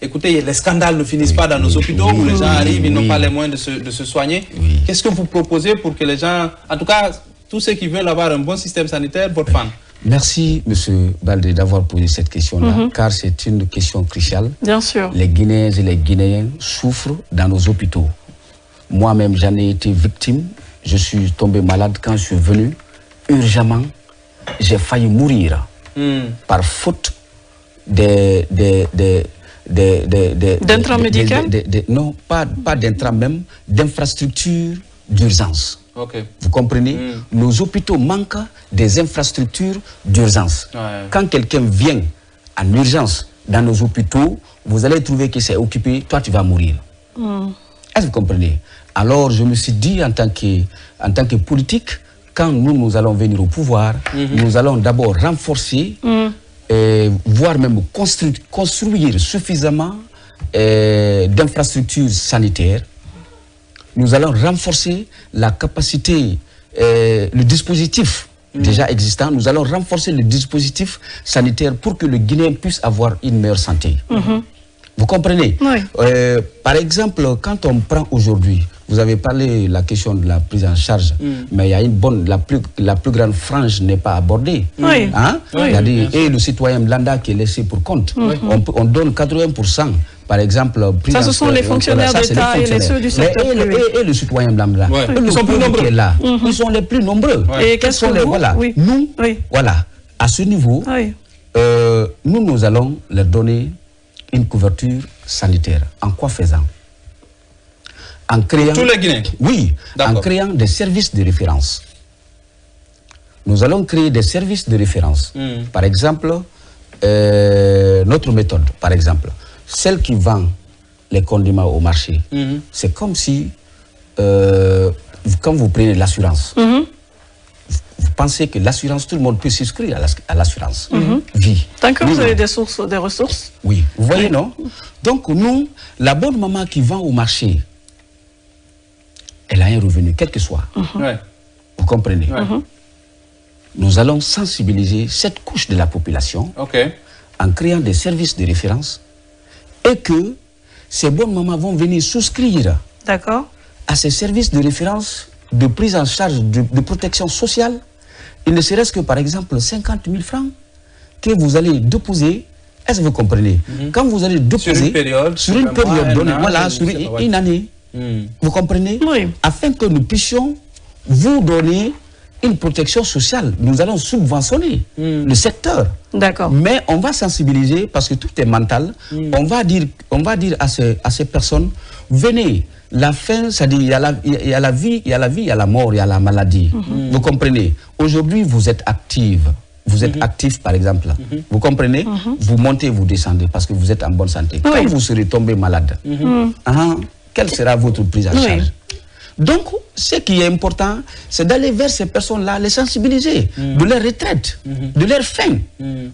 Écoutez, les scandales ne finissent pas dans nos hôpitaux où les gens arrivent, ils n'ont pas les moyens de se soigner. Qu'est-ce que vous proposez pour que les gens, en tout cas, tous ceux qui veulent avoir un bon système sanitaire, votre fan?
Merci, M. Baldé, d'avoir posé cette question-là, car c'est une question cruciale.
Bien sûr.
Les Guinéens et les Guinéens souffrent dans nos hôpitaux. Moi-même, j'en ai été victime. Je suis tombé malade quand je suis venu. Urgemment, j'ai failli mourir par faute
d'intrants médicaux?
Non, pas d'intrants même, d'infrastructures d'urgence. Vous comprenez? Nos hôpitaux manquent des infrastructures d'urgence. Quand quelqu'un vient en urgence dans nos hôpitaux, vous allez trouver que c'est occupé, toi tu vas mourir. Est-ce que vous comprenez? Alors je me suis dit en tant que politique, quand nous allons venir au pouvoir, nous allons d'abord renforcer, voire même construire suffisamment d'infrastructures sanitaires. Nous allons renforcer la capacité, le dispositif déjà existant. Nous allons renforcer le dispositif sanitaire pour que le Guinéen puisse avoir une meilleure santé. Vous comprenez? Par exemple, quand on prend aujourd'hui, vous avez parlé de la question de la prise en charge, mais il y a la plus grande frange n'est pas abordée. Hein? Et le citoyen lambda qui est laissé pour compte. On donne 80%. Par exemple,
ça, ce sont les fonctionnaires d'État et ceux du secteur privé.
Et le citoyen lambda.
Ils sont plus nombreux.
Ils sont les plus nombreux.
Et qu'est-ce que vous...
Nous, voilà, à ce niveau, nous allons leur donner une couverture sanitaire. En quoi faisant? En créant...
Tous les Guinéens?
Oui, en créant des services de référence. Nous allons créer des services de référence. Par exemple, notre méthode, par exemple, celle qui vend les condiments au marché, c'est comme si, quand vous prenez l'assurance, vous pensez que l'assurance, tout le monde peut souscrire à l'assurance vie.
Tant que vous avez des ressources.
Oui, vous voyez, non? Donc nous, la bonne maman qui vend au marché, elle a un revenu, quel que soit. Vous comprenez? Nous allons sensibiliser cette couche de la population en créant des services de référence et que ces bonnes mamans vont venir souscrire à ces services de référence de prise en charge de protection sociale. Il ne serait-ce que par exemple 50 000 francs que vous allez déposer. Est-ce que vous comprenez? Quand vous allez déposer sur une période donnée, voilà, sur une année, vous comprenez? Afin que nous puissions vous donner une protection sociale. Nous allons subventionner le secteur.
D'accord.
Mais on va sensibiliser parce que tout est mental. On va dire à ces personnes, venez. La fin, c'est-à-dire il y a la vie, il y a la vie, il y a la mort, il y a la maladie. Vous comprenez? Aujourd'hui, vous êtes active. Vous êtes actif, par exemple. Vous comprenez? Vous montez, vous descendez parce que vous êtes en bonne santé. Quand vous serez tombé malade, quelle sera votre prise en charge? Donc, ce qui est important, c'est d'aller vers ces personnes-là, les sensibiliser, de leur retraite, de leur fin,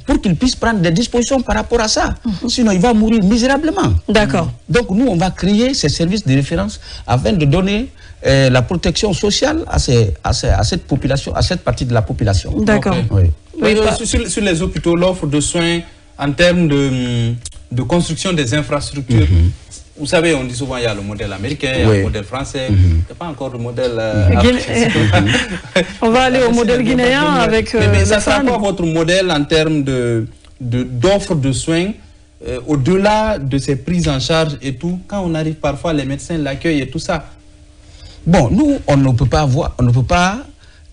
pour qu'ils puissent prendre des dispositions par rapport à ça. Sinon, il va mourir misérablement.
D'accord.
Donc, nous, on va créer ces services de référence afin de donner la protection sociale à cette population, à cette partie de la population.
D'accord.
Oui. Sur les hôpitaux, l'offre de soins en termes de construction des infrastructures. Vous savez, on dit souvent il y a le modèle américain, il y a le modèle français, il n'y a pas encore le modèle
On va aller au modèle guinéen avec...
mais ça sera quoi votre modèle en termes d'offre de soins au-delà de ces prises en charge et tout, quand on arrive parfois, les médecins l'accueillent et tout ça?
Bon, nous, on ne peut pas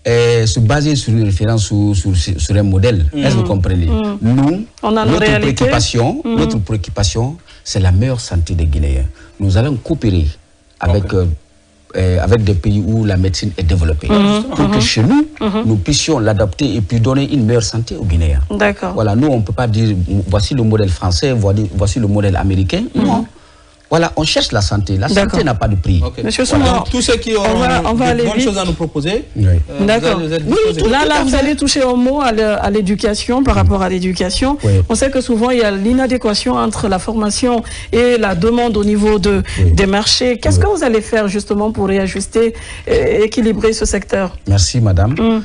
se baser sur une référence sur un modèle. Est-ce que vous comprenez? Nous, notre préoccupation, c'est la meilleure santé des Guinéens. Nous allons coopérer avec des pays où la médecine est développée. Pour que chez nous, nous puissions l'adapter et puis donner une meilleure santé aux Guinéens.
D'accord.
Voilà, nous, on ne peut pas dire, voici le modèle français, voici le modèle américain. Non. Voilà, on cherche la santé. La santé n'a pas de prix.
Monsieur Souma, tous ceux qui ont de bonnes choses à nous proposer.
D'accord. Là, vous allez toucher un mot à l'éducation, par rapport à l'éducation. On sait que souvent, il y a l'inadéquation entre la formation et la demande au niveau des marchés. Qu'est-ce que vous allez faire justement pour réajuster et équilibrer ce secteur?
Merci, madame.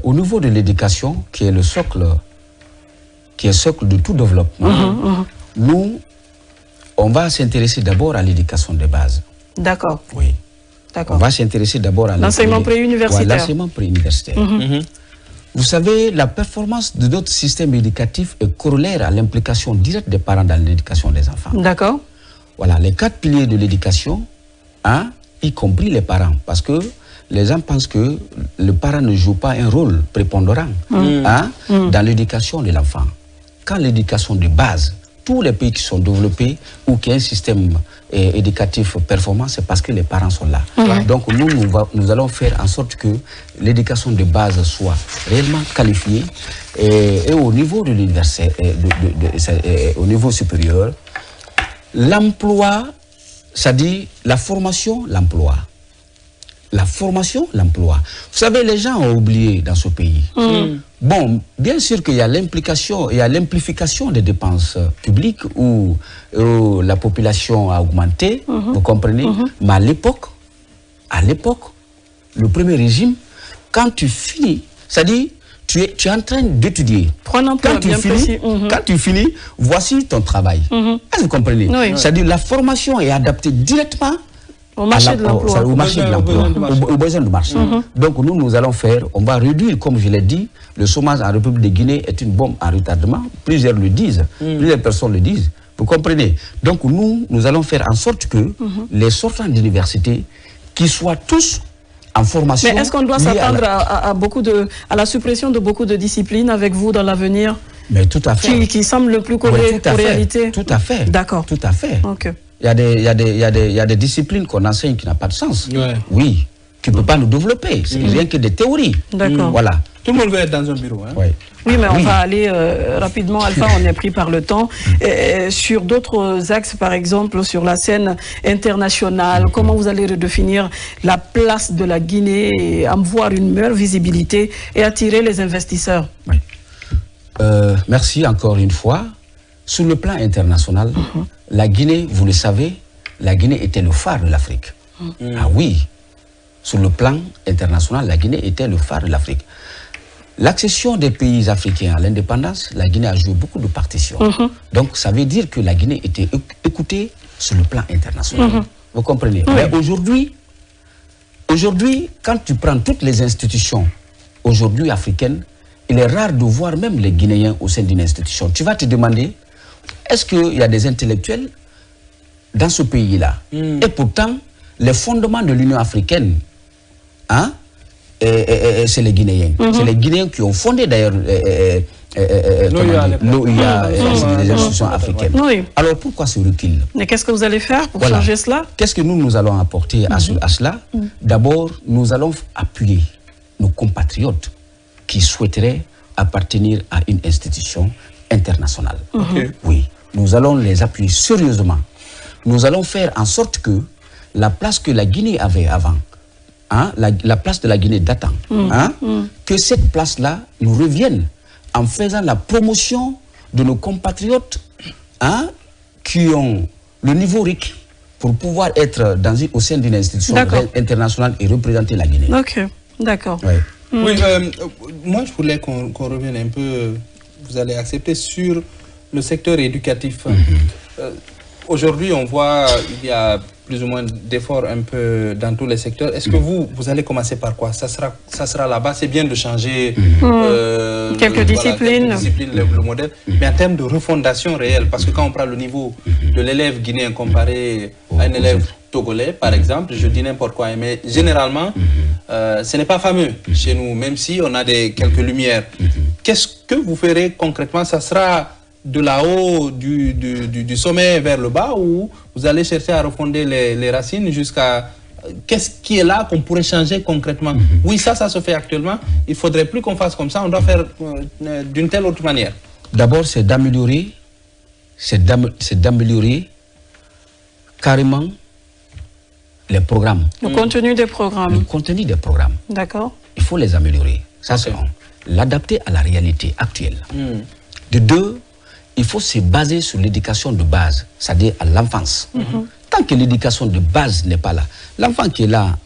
Au niveau de l'éducation, qui est le socle, de tout développement, nous, on va s'intéresser d'abord à l'éducation de base.
D'accord.
Oui.
D'accord.
On va s'intéresser d'abord à
l'enseignement préuniversitaire.
L'enseignement préuniversitaire. Vous savez, la performance de notre système éducatif est corollaire à l'implication directe des parents dans l'éducation des enfants.
D'accord.
Voilà, les 4 piliers de l'éducation, y compris les parents, parce que les gens pensent que le parent ne joue pas un rôle prépondérant dans l'éducation de l'enfant. Quand l'éducation de base, tous les pays qui sont développés ou qui ont un système éducatif performant, c'est parce que les parents sont là. Donc nous allons faire en sorte que l'éducation de base soit réellement qualifiée et au niveau de l'université, au niveau supérieur, l'emploi, c'est-à-dire la formation, l'emploi. La formation, l'emploi. Vous savez, les gens ont oublié dans ce pays. Bon, bien sûr qu'il y a l'implication, il y a l'amplification des dépenses publiques où la population a augmenté, vous comprenez. Mais à l'époque, le premier régime, quand tu finis, c'est-à-dire tu es en train d'étudier. Quand tu finis, voici ton travail. Est-ce que vous comprenez? C'est-à-dire la formation est adaptée directement
au marché de l'emploi,
aux besoins du marché. Donc nous allons faire, on va réduire, comme je l'ai dit, le chômage en République de Guinée est une bombe en retardement. Plusieurs le disent, plusieurs personnes le disent. Vous comprenez? Donc nous allons faire en sorte que les sortants d'université, qui soient tous en formation...
Mais est-ce qu'on doit s'attendre à la suppression de beaucoup de disciplines avec vous dans l'avenir?
Mais tout à fait.
Qui semble le plus correct en réalité?
Tout à fait.
D'accord.
Tout à fait.
Ok.
Il y a des disciplines qu'on enseigne qui n'ont pas de sens. Oui, qui ne peut pas nous développer. C'est rien que des théories.
D'accord.
Voilà.
Tout le monde veut être dans un bureau.
Oui, mais on va aller rapidement. Alpha, on est pris par le temps. Sur d'autres axes, par exemple, sur la scène internationale, comment vous allez redéfinir la place de la Guinée et avoir une meilleure visibilité et attirer les investisseurs?
Merci encore une fois. Sur le plan international, la Guinée, vous le savez, la Guinée était le phare de l'Afrique. Ah oui, sur le plan international, la Guinée était le phare de l'Afrique. L'accession des pays africains à l'indépendance, la Guinée a joué beaucoup de partitions. Donc ça veut dire que la Guinée était écoutée sur le plan international. Vous comprenez? Mais aujourd'hui, quand tu prends toutes les institutions aujourd'hui africaines, il est rare de voir même les Guinéens au sein d'une institution. Tu vas te demander, est-ce qu'il y a des intellectuels dans ce pays-là? Et pourtant, les fondements de l'Union africaine c'est les Guinéens. C'est les Guinéens qui ont fondé d'ailleurs l'OUA, les institutions africaines.
Oui.
Alors pourquoi ce recul?
Mais qu'est-ce que vous allez faire pour changer cela?
Qu'est-ce que nous allons apporter à cela? D'abord, nous allons appuyer nos compatriotes qui souhaiteraient appartenir à une institution internationale. Oui, nous allons les appuyer sérieusement. Nous allons faire en sorte que la place que la Guinée avait avant, la place de la Guinée datant, que cette place-là nous revienne en faisant la promotion de nos compatriotes qui ont le niveau requis pour pouvoir être au sein d'une institution internationale et représenter la Guinée.
Ok, d'accord.
Ouais.
Oui, moi je voulais qu'on revienne un peu, vous allez accepter, sur le secteur éducatif. Aujourd'hui, on voit il y a plus ou moins d'efforts un peu dans tous les secteurs. Est-ce que vous allez commencer par quoi? Ça sera là-bas. C'est bien de changer
quelques disciplines,
le modèle, mais en termes de refondation réelle, parce que quand on prend le niveau de l'élève guinéen comparé à un élève togolais, par exemple, je dis n'importe quoi, mais généralement, ce n'est pas fameux chez nous, même si on a quelques lumières. Qu'est-ce que vous ferez concrètement? Ça sera de là-haut, du sommet vers le bas, ou vous allez chercher à refonder les racines jusqu'à... Qu'est-ce qui est là qu'on pourrait changer concrètement? Oui, ça se fait actuellement. Il ne faudrait plus qu'on fasse comme ça. On doit faire d'une telle autre manière.
D'abord, c'est d'améliorer carrément les programmes.
Le contenu des programmes.
Le contenu des programmes.
D'accord.
Il faut les améliorer. Ça, c'est un. L'adapter à la réalité actuelle. De deux, il faut se baser sur l'éducation de base, c'est-à-dire à l'enfance. Tant que l'éducation de base n'est pas là, l'enfant qui est là,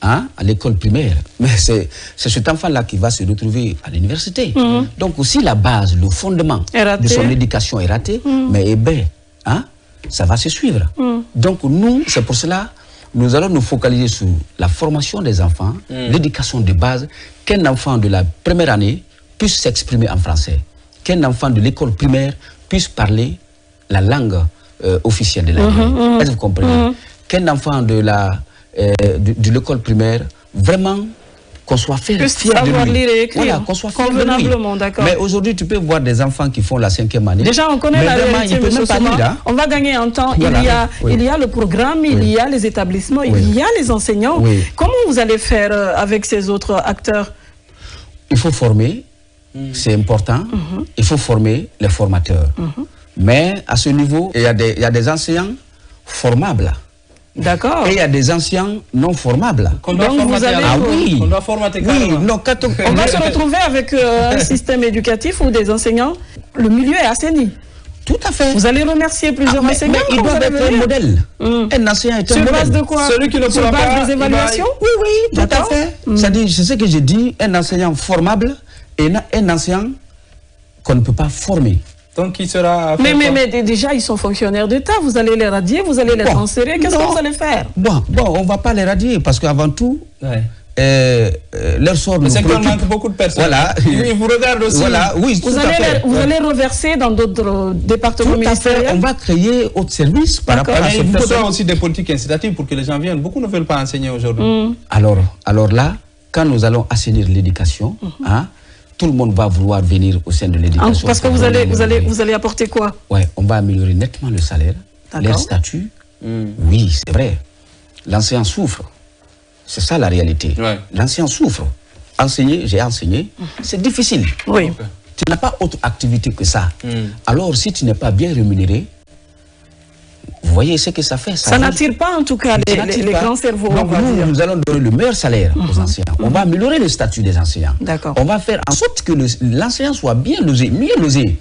à l'école primaire, mais c'est cet enfant-là qui va se retrouver à l'université. Donc aussi la base, le fondement de son éducation est raté, mais ça va se suivre. Donc nous, c'est pour cela, nous allons nous focaliser sur la formation des enfants, l'éducation de base, qu'un enfant de la première année puisse s'exprimer en français, qu'un enfant de l'école primaire puisse parler la langue officielle de la Guinée. Est-ce que vous comprenez? Qu'un enfant de l'école primaire, vraiment, qu'on soit fier de lui.
Lire et écrire.
Voilà, qu'on soit fier de
convenablement, d'accord.
Mais aujourd'hui, tu peux voir des enfants qui font la 5e année.
Déjà, on connaît la réalité, M. Souma. On va gagner en temps. Voilà. Il y a le programme, il y a les établissements, il y a les enseignants. Comment vous allez faire avec ces autres acteurs?
Il faut former, c'est important. Il faut former les formateurs. Mais à ce niveau, il y a des enseignants formables.
D'accord.
Et il y a des enseignants non formables.
Qu'on doit formater. On doit formater carrément.
Oui, non,
on va se retrouver avec un système éducatif où des enseignants, le milieu est assaini.
Tout à fait.
Vous allez remercier plusieurs enseignants.
Mais il doit être un modèle. Un enseignant est un modèle.
Sur base de quoi?
Celui qui ne
Sur base des évaluations?
Oui, tout à fait. C'est-à-dire, c'est ce que j'ai dit, un enseignant formable et un enseignant qu'on ne peut pas former.
Donc, il sera...
Mais déjà, ils sont fonctionnaires d'État. Vous allez les radier, vous allez les transférer. Qu'est-ce que vous allez faire?
Bon, on ne va pas les radier parce qu'avant tout, leur sort nous
préoccupe. C'est qu'on manque beaucoup de personnes.
Voilà.
Ils vous regardent aussi.
Voilà. Oui,
vous allez reverser dans d'autres départements ministériels.
On va créer autre service par rapport à ce
Il faudra aussi des politiques incitatives pour que les gens viennent. Beaucoup ne veulent pas enseigner aujourd'hui.
Alors là, quand nous allons assainir l'éducation, tout le monde va vouloir venir au sein de l'éducation.
Parce que vous allez apporter quoi?
Ouais, on va améliorer nettement le salaire, leur statut. Oui, c'est vrai. L'enseignant souffre. C'est ça la réalité. L'enseignant souffre. Enseigner, j'ai enseigné, c'est difficile.
Oui.
Tu n'as pas autre activité que ça. Alors, si tu n'es pas bien rémunéré, vous voyez ce que ça fait.
Ça n'attire pas en tout cas les grands cerveaux.
Donc nous allons donner le meilleur salaire aux enseignants. On va améliorer le statut des enseignants. On va faire en sorte que l'enseignant soit bien logé, mieux logé.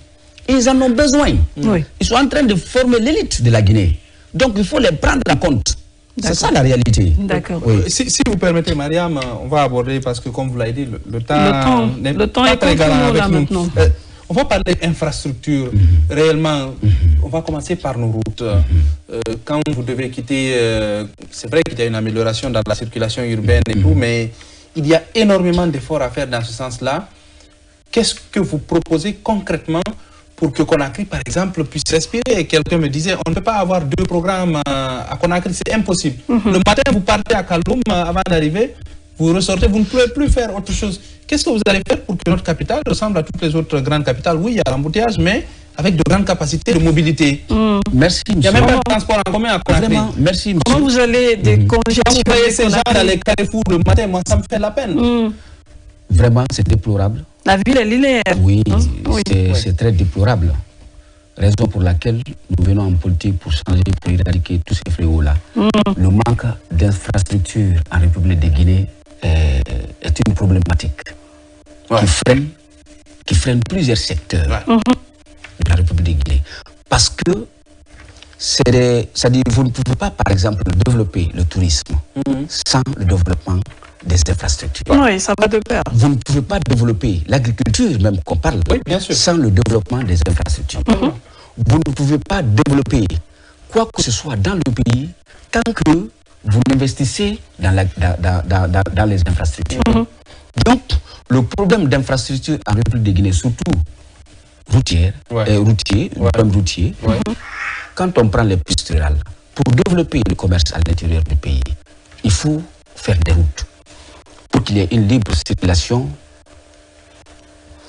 Ils en ont besoin. Ils sont en train de former l'élite de la Guinée. Donc il faut les prendre en compte. C'est ça la réalité.
D'accord.
Si vous permettez, Mariam, on va aborder, parce que comme vous l'avez dit, le temps
est très galant avec nous. Maintenant.
On va parler d'infrastructure. Réellement, on va commencer par nos routes. Quand vous devez quitter, c'est vrai qu'il y a une amélioration dans la circulation urbaine et tout, mais il y a énormément d'efforts à faire dans ce sens-là. Qu'est-ce que vous proposez concrètement pour que Conakry, par exemple, puisse respirer? Quelqu'un me disait, on ne peut pas avoir 2 programmes à Conakry, c'est impossible. Le matin, vous partez à Kaloum avant d'arriver, vous ressortez, vous ne pouvez plus faire autre chose. Qu'est-ce que vous allez faire pour que notre capitale ressemble à toutes les autres grandes capitales? Oui, il y a l'embouteillage, mais avec de grandes capacités de mobilité.
Merci, monsieur.
Il n'y a même pas de transport en commun à Conakry.
Merci, monsieur.
Comment vous allez décongestionner?
Quand vous voyez ces gens dans les carrefours le matin, moi, ça me fait la peine.
Vraiment, c'est déplorable.
La ville est linéaire.
Oui, c'est très déplorable. Raison pour laquelle nous venons en politique pour changer, pour éradiquer tous ces fléaux-là. Le manque d'infrastructures en République de Guinée est une problématique qui freine plusieurs secteurs de la République de Guinée. Parce que vous ne pouvez pas, par exemple, développer le tourisme sans le développement des infrastructures.
Oui, ça va de pair.
Vous ne pouvez pas développer l'agriculture, même qu'on parle, sans le développement des infrastructures. Vous ne pouvez pas développer quoi que ce soit dans le pays tant que vous investissez dans les infrastructures. Donc, le problème d'infrastructure en République de Guinée, surtout routier, quand on prend les pistes rurales, pour développer le commerce à l'intérieur du pays, il faut faire des routes pour qu'il y ait une libre circulation.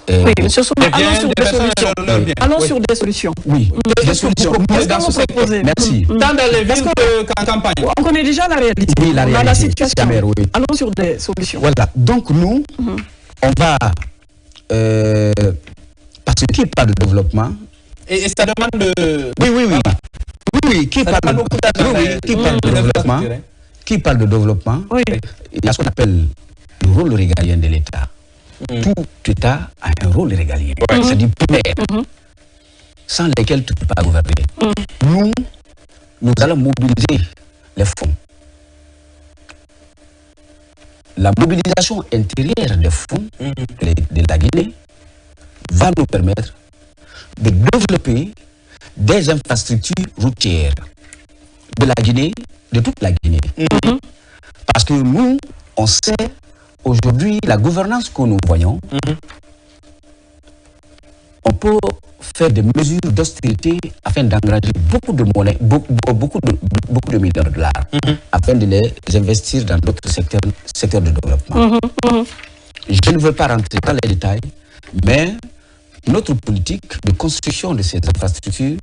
Oui, monsieur Souma, allons sur des solutions. Allons sur des solutions.
Oui, des solutions. Merci.
Dans les villes en campagne.
On connaît déjà la réalité.
Oui, la réalité.
On a la situation.
Oui.
Allons sur des solutions.
Voilà. Donc nous, on va... parce que qui parle de développement...
Et ça demande de...
Oui, qui parle de développement, qui parle de développement, il y a ce qu'on appelle le rôle régalien de l'État. Tout État a un rôle régalien, c'est-à-dire primaire, sans lesquels tu ne peux pas gouverner. Nous allons mobiliser les fonds. La mobilisation intérieure des fonds de la Guinée va nous permettre de développer des infrastructures routières de la Guinée, de toute la Guinée. Parce que nous, on sait aujourd'hui la gouvernance que nous voyons, on peut faire des mesures d'austérité afin d'engager beaucoup de monnaie, beaucoup de milliards de dollars, afin de les investir dans d'autres secteurs de développement. Je ne veux pas rentrer dans les détails, mais notre politique de construction de ces infrastructures,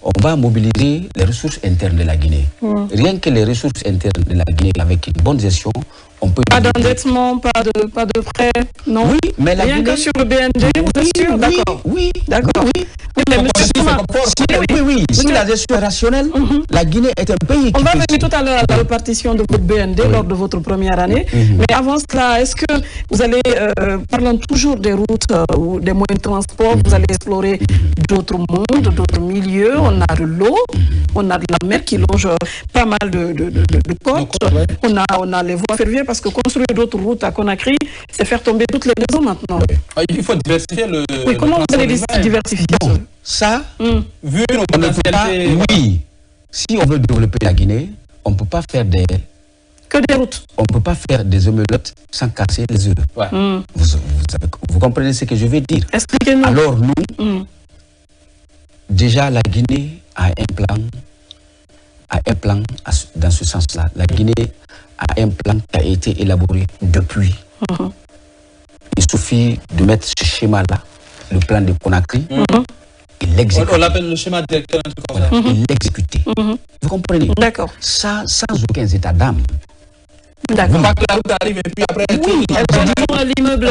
on va mobiliser les ressources internes de la Guinée. Rien que les ressources internes de la Guinée, avec une bonne gestion, on peut...
Pas d'endettement, pas de prêts, non?
Oui, mais la
Rien
Guinée...
que sur le BND, vous êtes sûr? D'accord.
Oui. Si la gestion est rationnelle, la Guinée est un pays qui...
On va venir tout à l'heure à la répartition de votre BND lors de votre première année. Mais avant cela, est-ce que vous allez, parlant toujours des routes ou des moyens de transport, vous allez explorer d'autres mondes, d'autres milieux? On a de l'eau, on a de la mer qui longe pas mal de côtes, on a les voies ferroviaires, parce que construire d'autres routes à Conakry, c'est faire tomber toutes les maisons maintenant.
Il faut diversifier le...
Oui, comment vous allez diversifier
ça?
Vu nos
on ne peut pas, si on veut développer la Guinée, on ne peut pas faire des...
Que des routes.
On ne peut pas faire des omelettes sans casser les œufs. Vous comprenez ce que je veux dire?
Expliquez-nous.
Alors nous, déjà la Guinée a un plan dans ce sens-là. La Guinée a un plan qui a été élaboré depuis. Il suffit de mettre ce schéma-là, le plan de Conakry, et l'exécuter.
On l'appelle le schéma directeur.
Et l'exécuter. Vous comprenez?
D'accord.
Sans aucun état d'âme.
D'accord.
Pas que la route arrive et puis après...
Oui,
l'immeuble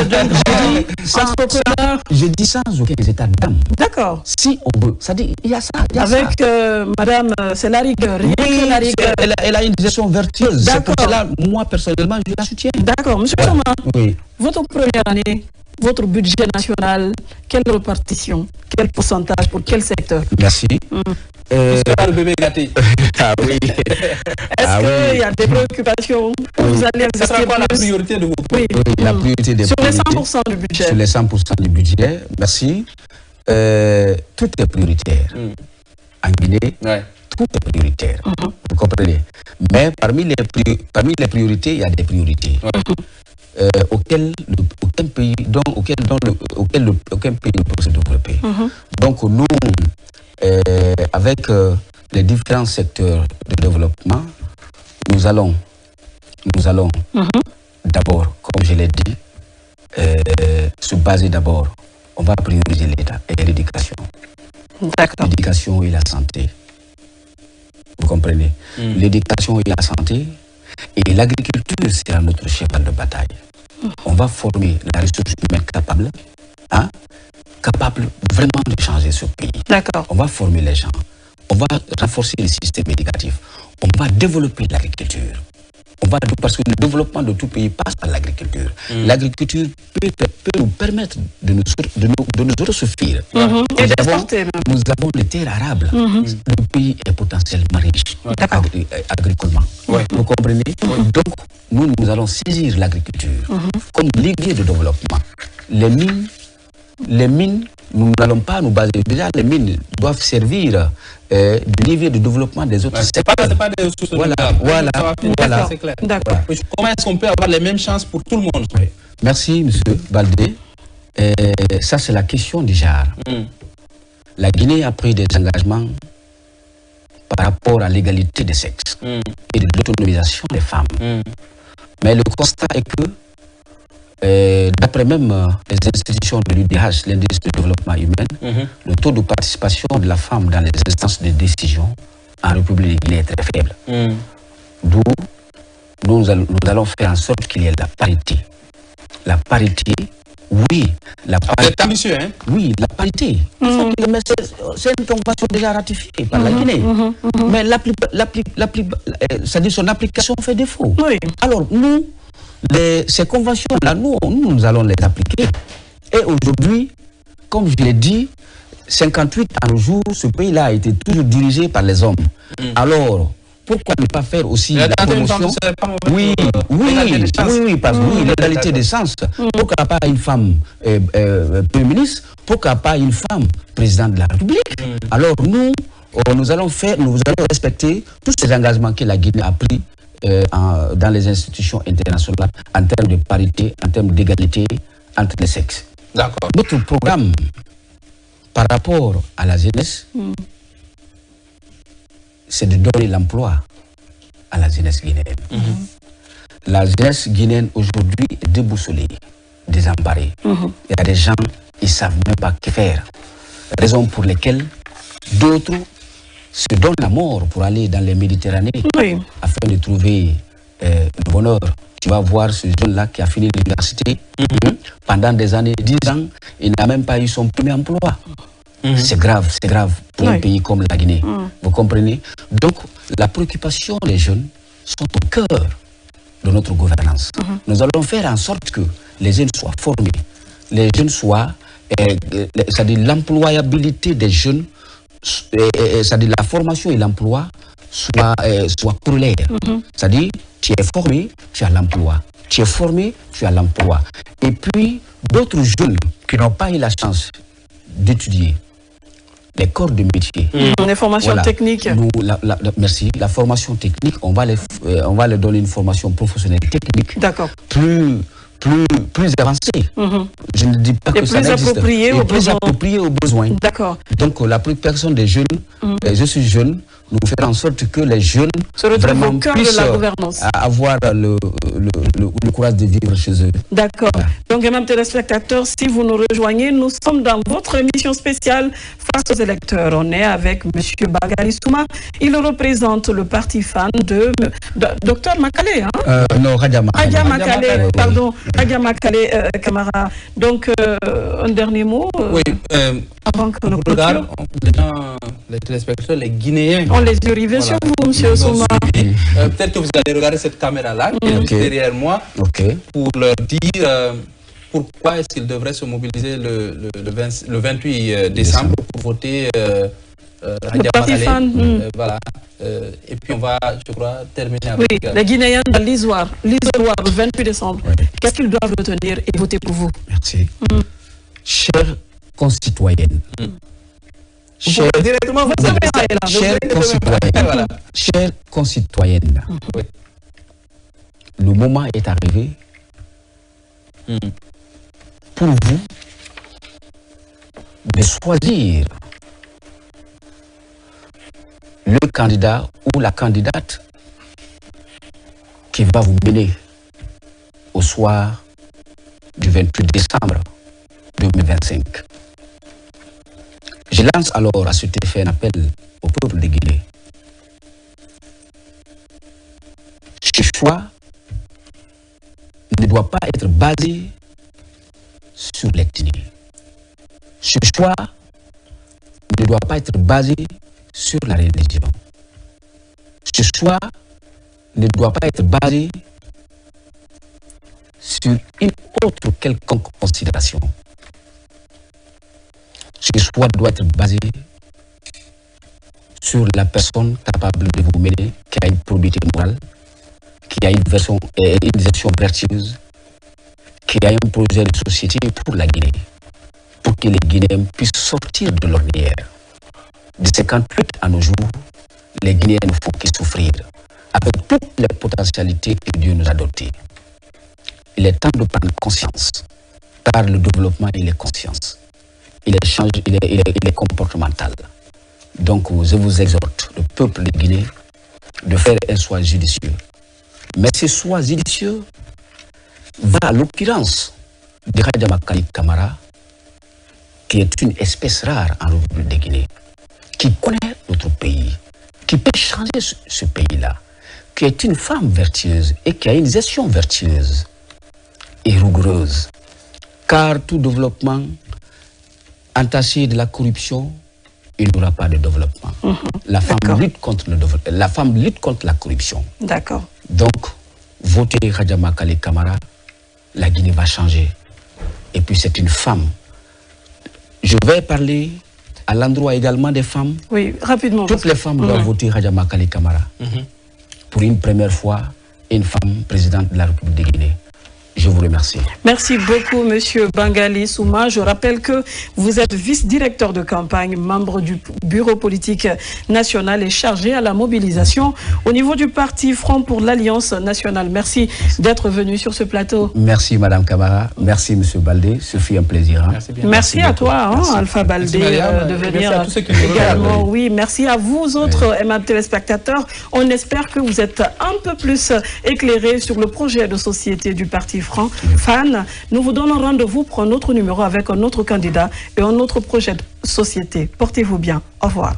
je dis sans aucun état d'âme.
D'accord.
Si on veut, ça dit, il y a ça.
Avec madame, c'est la rigueur.
Oui, la rigueur. Elle a une gestion vertueuse. C'est pour cela, moi personnellement, je la soutiens.
D'accord. Monsieur Souma, votre première année, votre budget national, quelle répartition, quel pourcentage, pour quel secteur?
Merci.
Le bébé gâté.
Oui.
Est-ce qu'il y a des préoccupations? Vous allez
ça sera quoi la priorité de votre
la priorité des
sur les 100% du budget.
Sur les 100% du budget, merci. Tout est prioritaire. En Guinée, tout est prioritaire. Vous comprenez? Mais parmi les priorités, il y a des priorités. Auquel pays ne peut se développer. Donc nous, avec les différents secteurs de développement, nous allons d'abord, comme je l'ai dit, se baser d'abord. On va prioriser l'État et l'éducation.
D'accord.
L'éducation et la santé. Vous comprenez? L'éducation et la santé. Et l'agriculture sera notre cheval de bataille. On va former la ressource humaine capable, capable vraiment de changer ce pays.
D'accord.
On va former les gens. On va renforcer le système éducatif. On va développer l'agriculture. Parce que le développement de tout pays passe par l'agriculture. L'agriculture peut nous permettre de nous autosuffire. Nous avons les terres arables. Le pays est potentiellement riche agricolement. Vous comprenez? Donc, nous allons saisir l'agriculture comme levier de développement. Les mines, nous n'allons pas nous baser. Déjà, les mines doivent servir de levier de développement des autres secteurs.
C'est pas des ressources. Voilà. C'est clair.
D'accord.
Comment est-ce qu'on peut avoir les mêmes chances pour tout le monde?
Merci, M. Baldé. Ça, c'est la question du genre. La Guinée a pris des engagements par rapport à l'égalité des sexes et de l'autonomisation des femmes. Mais le constat est que d'après même les institutions de l'UDH, l'indice de développement humain, le taux de participation de la femme dans les instances de décision en République de Guinée est très faible. D'où nous allons faire en sorte qu'il y ait la parité. La parité, oui.
C'est ambitieux, hein?
Oui, la parité. C'est une convention déjà ratifiée par la Guinée. Mais c'est-à-dire son application fait défaut. Alors, nous, ces conventions-là, nous allons les appliquer. Et aujourd'hui, comme je l'ai dit, 58 à nos jours, ce pays-là a été toujours dirigé par les hommes. Alors, pourquoi ne pas faire aussi la promotion? Oui, parce que l'égalité des chances. Pourquoi pas une femme Premier ministre? Pourquoi pas une femme présidente de la République? Alors, nous allons respecter tous ces engagements que la Guinée a pris dans les institutions internationales en termes de parité, en termes d'égalité entre les sexes.
D'accord.
Notre programme par rapport à la jeunesse, c'est de donner l'emploi à la jeunesse guinéenne. La jeunesse guinéenne aujourd'hui est déboussolée, désemparée. Il y a des gens, ils ne savent même pas que faire. Raison pour lesquelles d'autres se donnent la mort pour aller dans les Méditerranées afin de trouver le bonheur. Tu vas voir ce jeune-là qui a fini l'université pendant des années, 10 ans, il n'a même pas eu son premier emploi. C'est grave pour un pays comme la Guinée. Vous comprenez? Donc, la préoccupation des jeunes sont au cœur de notre gouvernance. Nous allons faire en sorte que les jeunes soient formés, les jeunes soient, c'est-à-dire l'employabilité des jeunes, c'est-à-dire la formation et l'emploi soit corrélaire. C'est-à-dire, tu es formé, tu as l'emploi. Tu es formé, tu as l'emploi. Et puis, d'autres jeunes qui n'ont pas eu la chance d'étudier les corps de métier.
Les formations techniques.
Merci. La formation technique, on va leur donner une formation professionnelle technique.
D'accord.
Plus avancée. Je ne dis pas que ça n'existe pas. Plus appropriée aux besoins.
D'accord.
Donc la préoccupation des jeunes, je suis jeune, nous faisons en sorte que les jeunes
vraiment puissent
avoir le courage de vivre chez eux.
D'accord. Voilà. Donc, mesdames téléspectateurs, si vous nous rejoignez, nous sommes dans votre émission spéciale Face aux électeurs. On est avec M. Bangali Souma. Il représente le parti fan de Dr Makale.
Non, Radia
Makale. Pardon, Radia Makale, Camara. Donc, un dernier mot avant que nous
regarde, les téléspectateurs, les Guinéens.
On les yeux rivés sur vous, M. Souma.
Peut-être que vous allez regarder cette caméra-là, qui est derrière moi, pour leur dire pourquoi est-ce qu'ils devraient se mobiliser le 28 décembre pour voter
le parti fan.
Voilà. Et puis on va, je crois, terminer avec...
Oui, les Guinéens dans l'Isoire, le 28 décembre. Qu'est-ce qu'ils doivent retenir et voter pour vous?
Merci. Chers concitoyennes, chers concitoyennes, le moment est arrivé pour vous de choisir le candidat ou la candidate qui va vous mener au soir du 28 décembre 2025. Je lance alors à cet effet un appel au peuple de Guinée. Ce choix ne doit pas être basé sur l'ethnie. Ce choix ne doit pas être basé sur la religion. Ce choix ne doit pas être basé sur une autre quelconque considération. Ce choix doit être basé sur la personne capable de vous mener, qui a une probité morale, qui a une gestion vertueuse, qui a un projet de société pour la Guinée, pour que les Guinéens puissent sortir de l'ornière. De 58 à nos jours, les Guinéens ne font que souffrir, avec toutes les potentialités que Dieu nous a dotées. Il est temps de prendre conscience, car le développement, il est conscience. Il est comportemental. Donc, je vous exhorte, le peuple de Guinée, de faire un choix judicieux. Mais ce choix judicieux va à l'occurrence de Khadjamakali Camara, qui est une espèce rare en République de Guinée, qui connaît notre pays, qui peut changer ce pays-là, qui est une femme vertueuse et qui a une gestion vertueuse et rigoureuse. Car tout développement entaché de la corruption, il n'y aura pas de développement. La femme lutte contre la corruption.
D'accord.
Donc, votez Khadjamakali Camara, la Guinée va changer. Et puis c'est une femme. Je vais parler à l'endroit également des femmes.
Oui, rapidement.
Toutes les femmes doivent voter Khadjamakali Camara. Pour une première fois, une femme présidente de la République de Guinée. Je vous remercie.
Merci beaucoup, Monsieur Bangali Souma. Je rappelle que vous êtes vice-directeur de campagne, membre du bureau politique national et chargé à la mobilisation au niveau du parti Front pour l'Alliance nationale. Merci d'être venu sur ce plateau.
Merci, Madame Camara. Merci, Monsieur Baldé. Ce fut un plaisir. Hein.
Merci à toi, Alpha Baldé, de venir également. Oui, merci à vous autres, aimables téléspectateurs. On espère que vous êtes un peu plus éclairés sur le projet de société du parti Fan. Nous vous donnons rendez-vous pour un autre numéro avec un autre candidat et un autre projet de société. Portez-vous bien. Au revoir.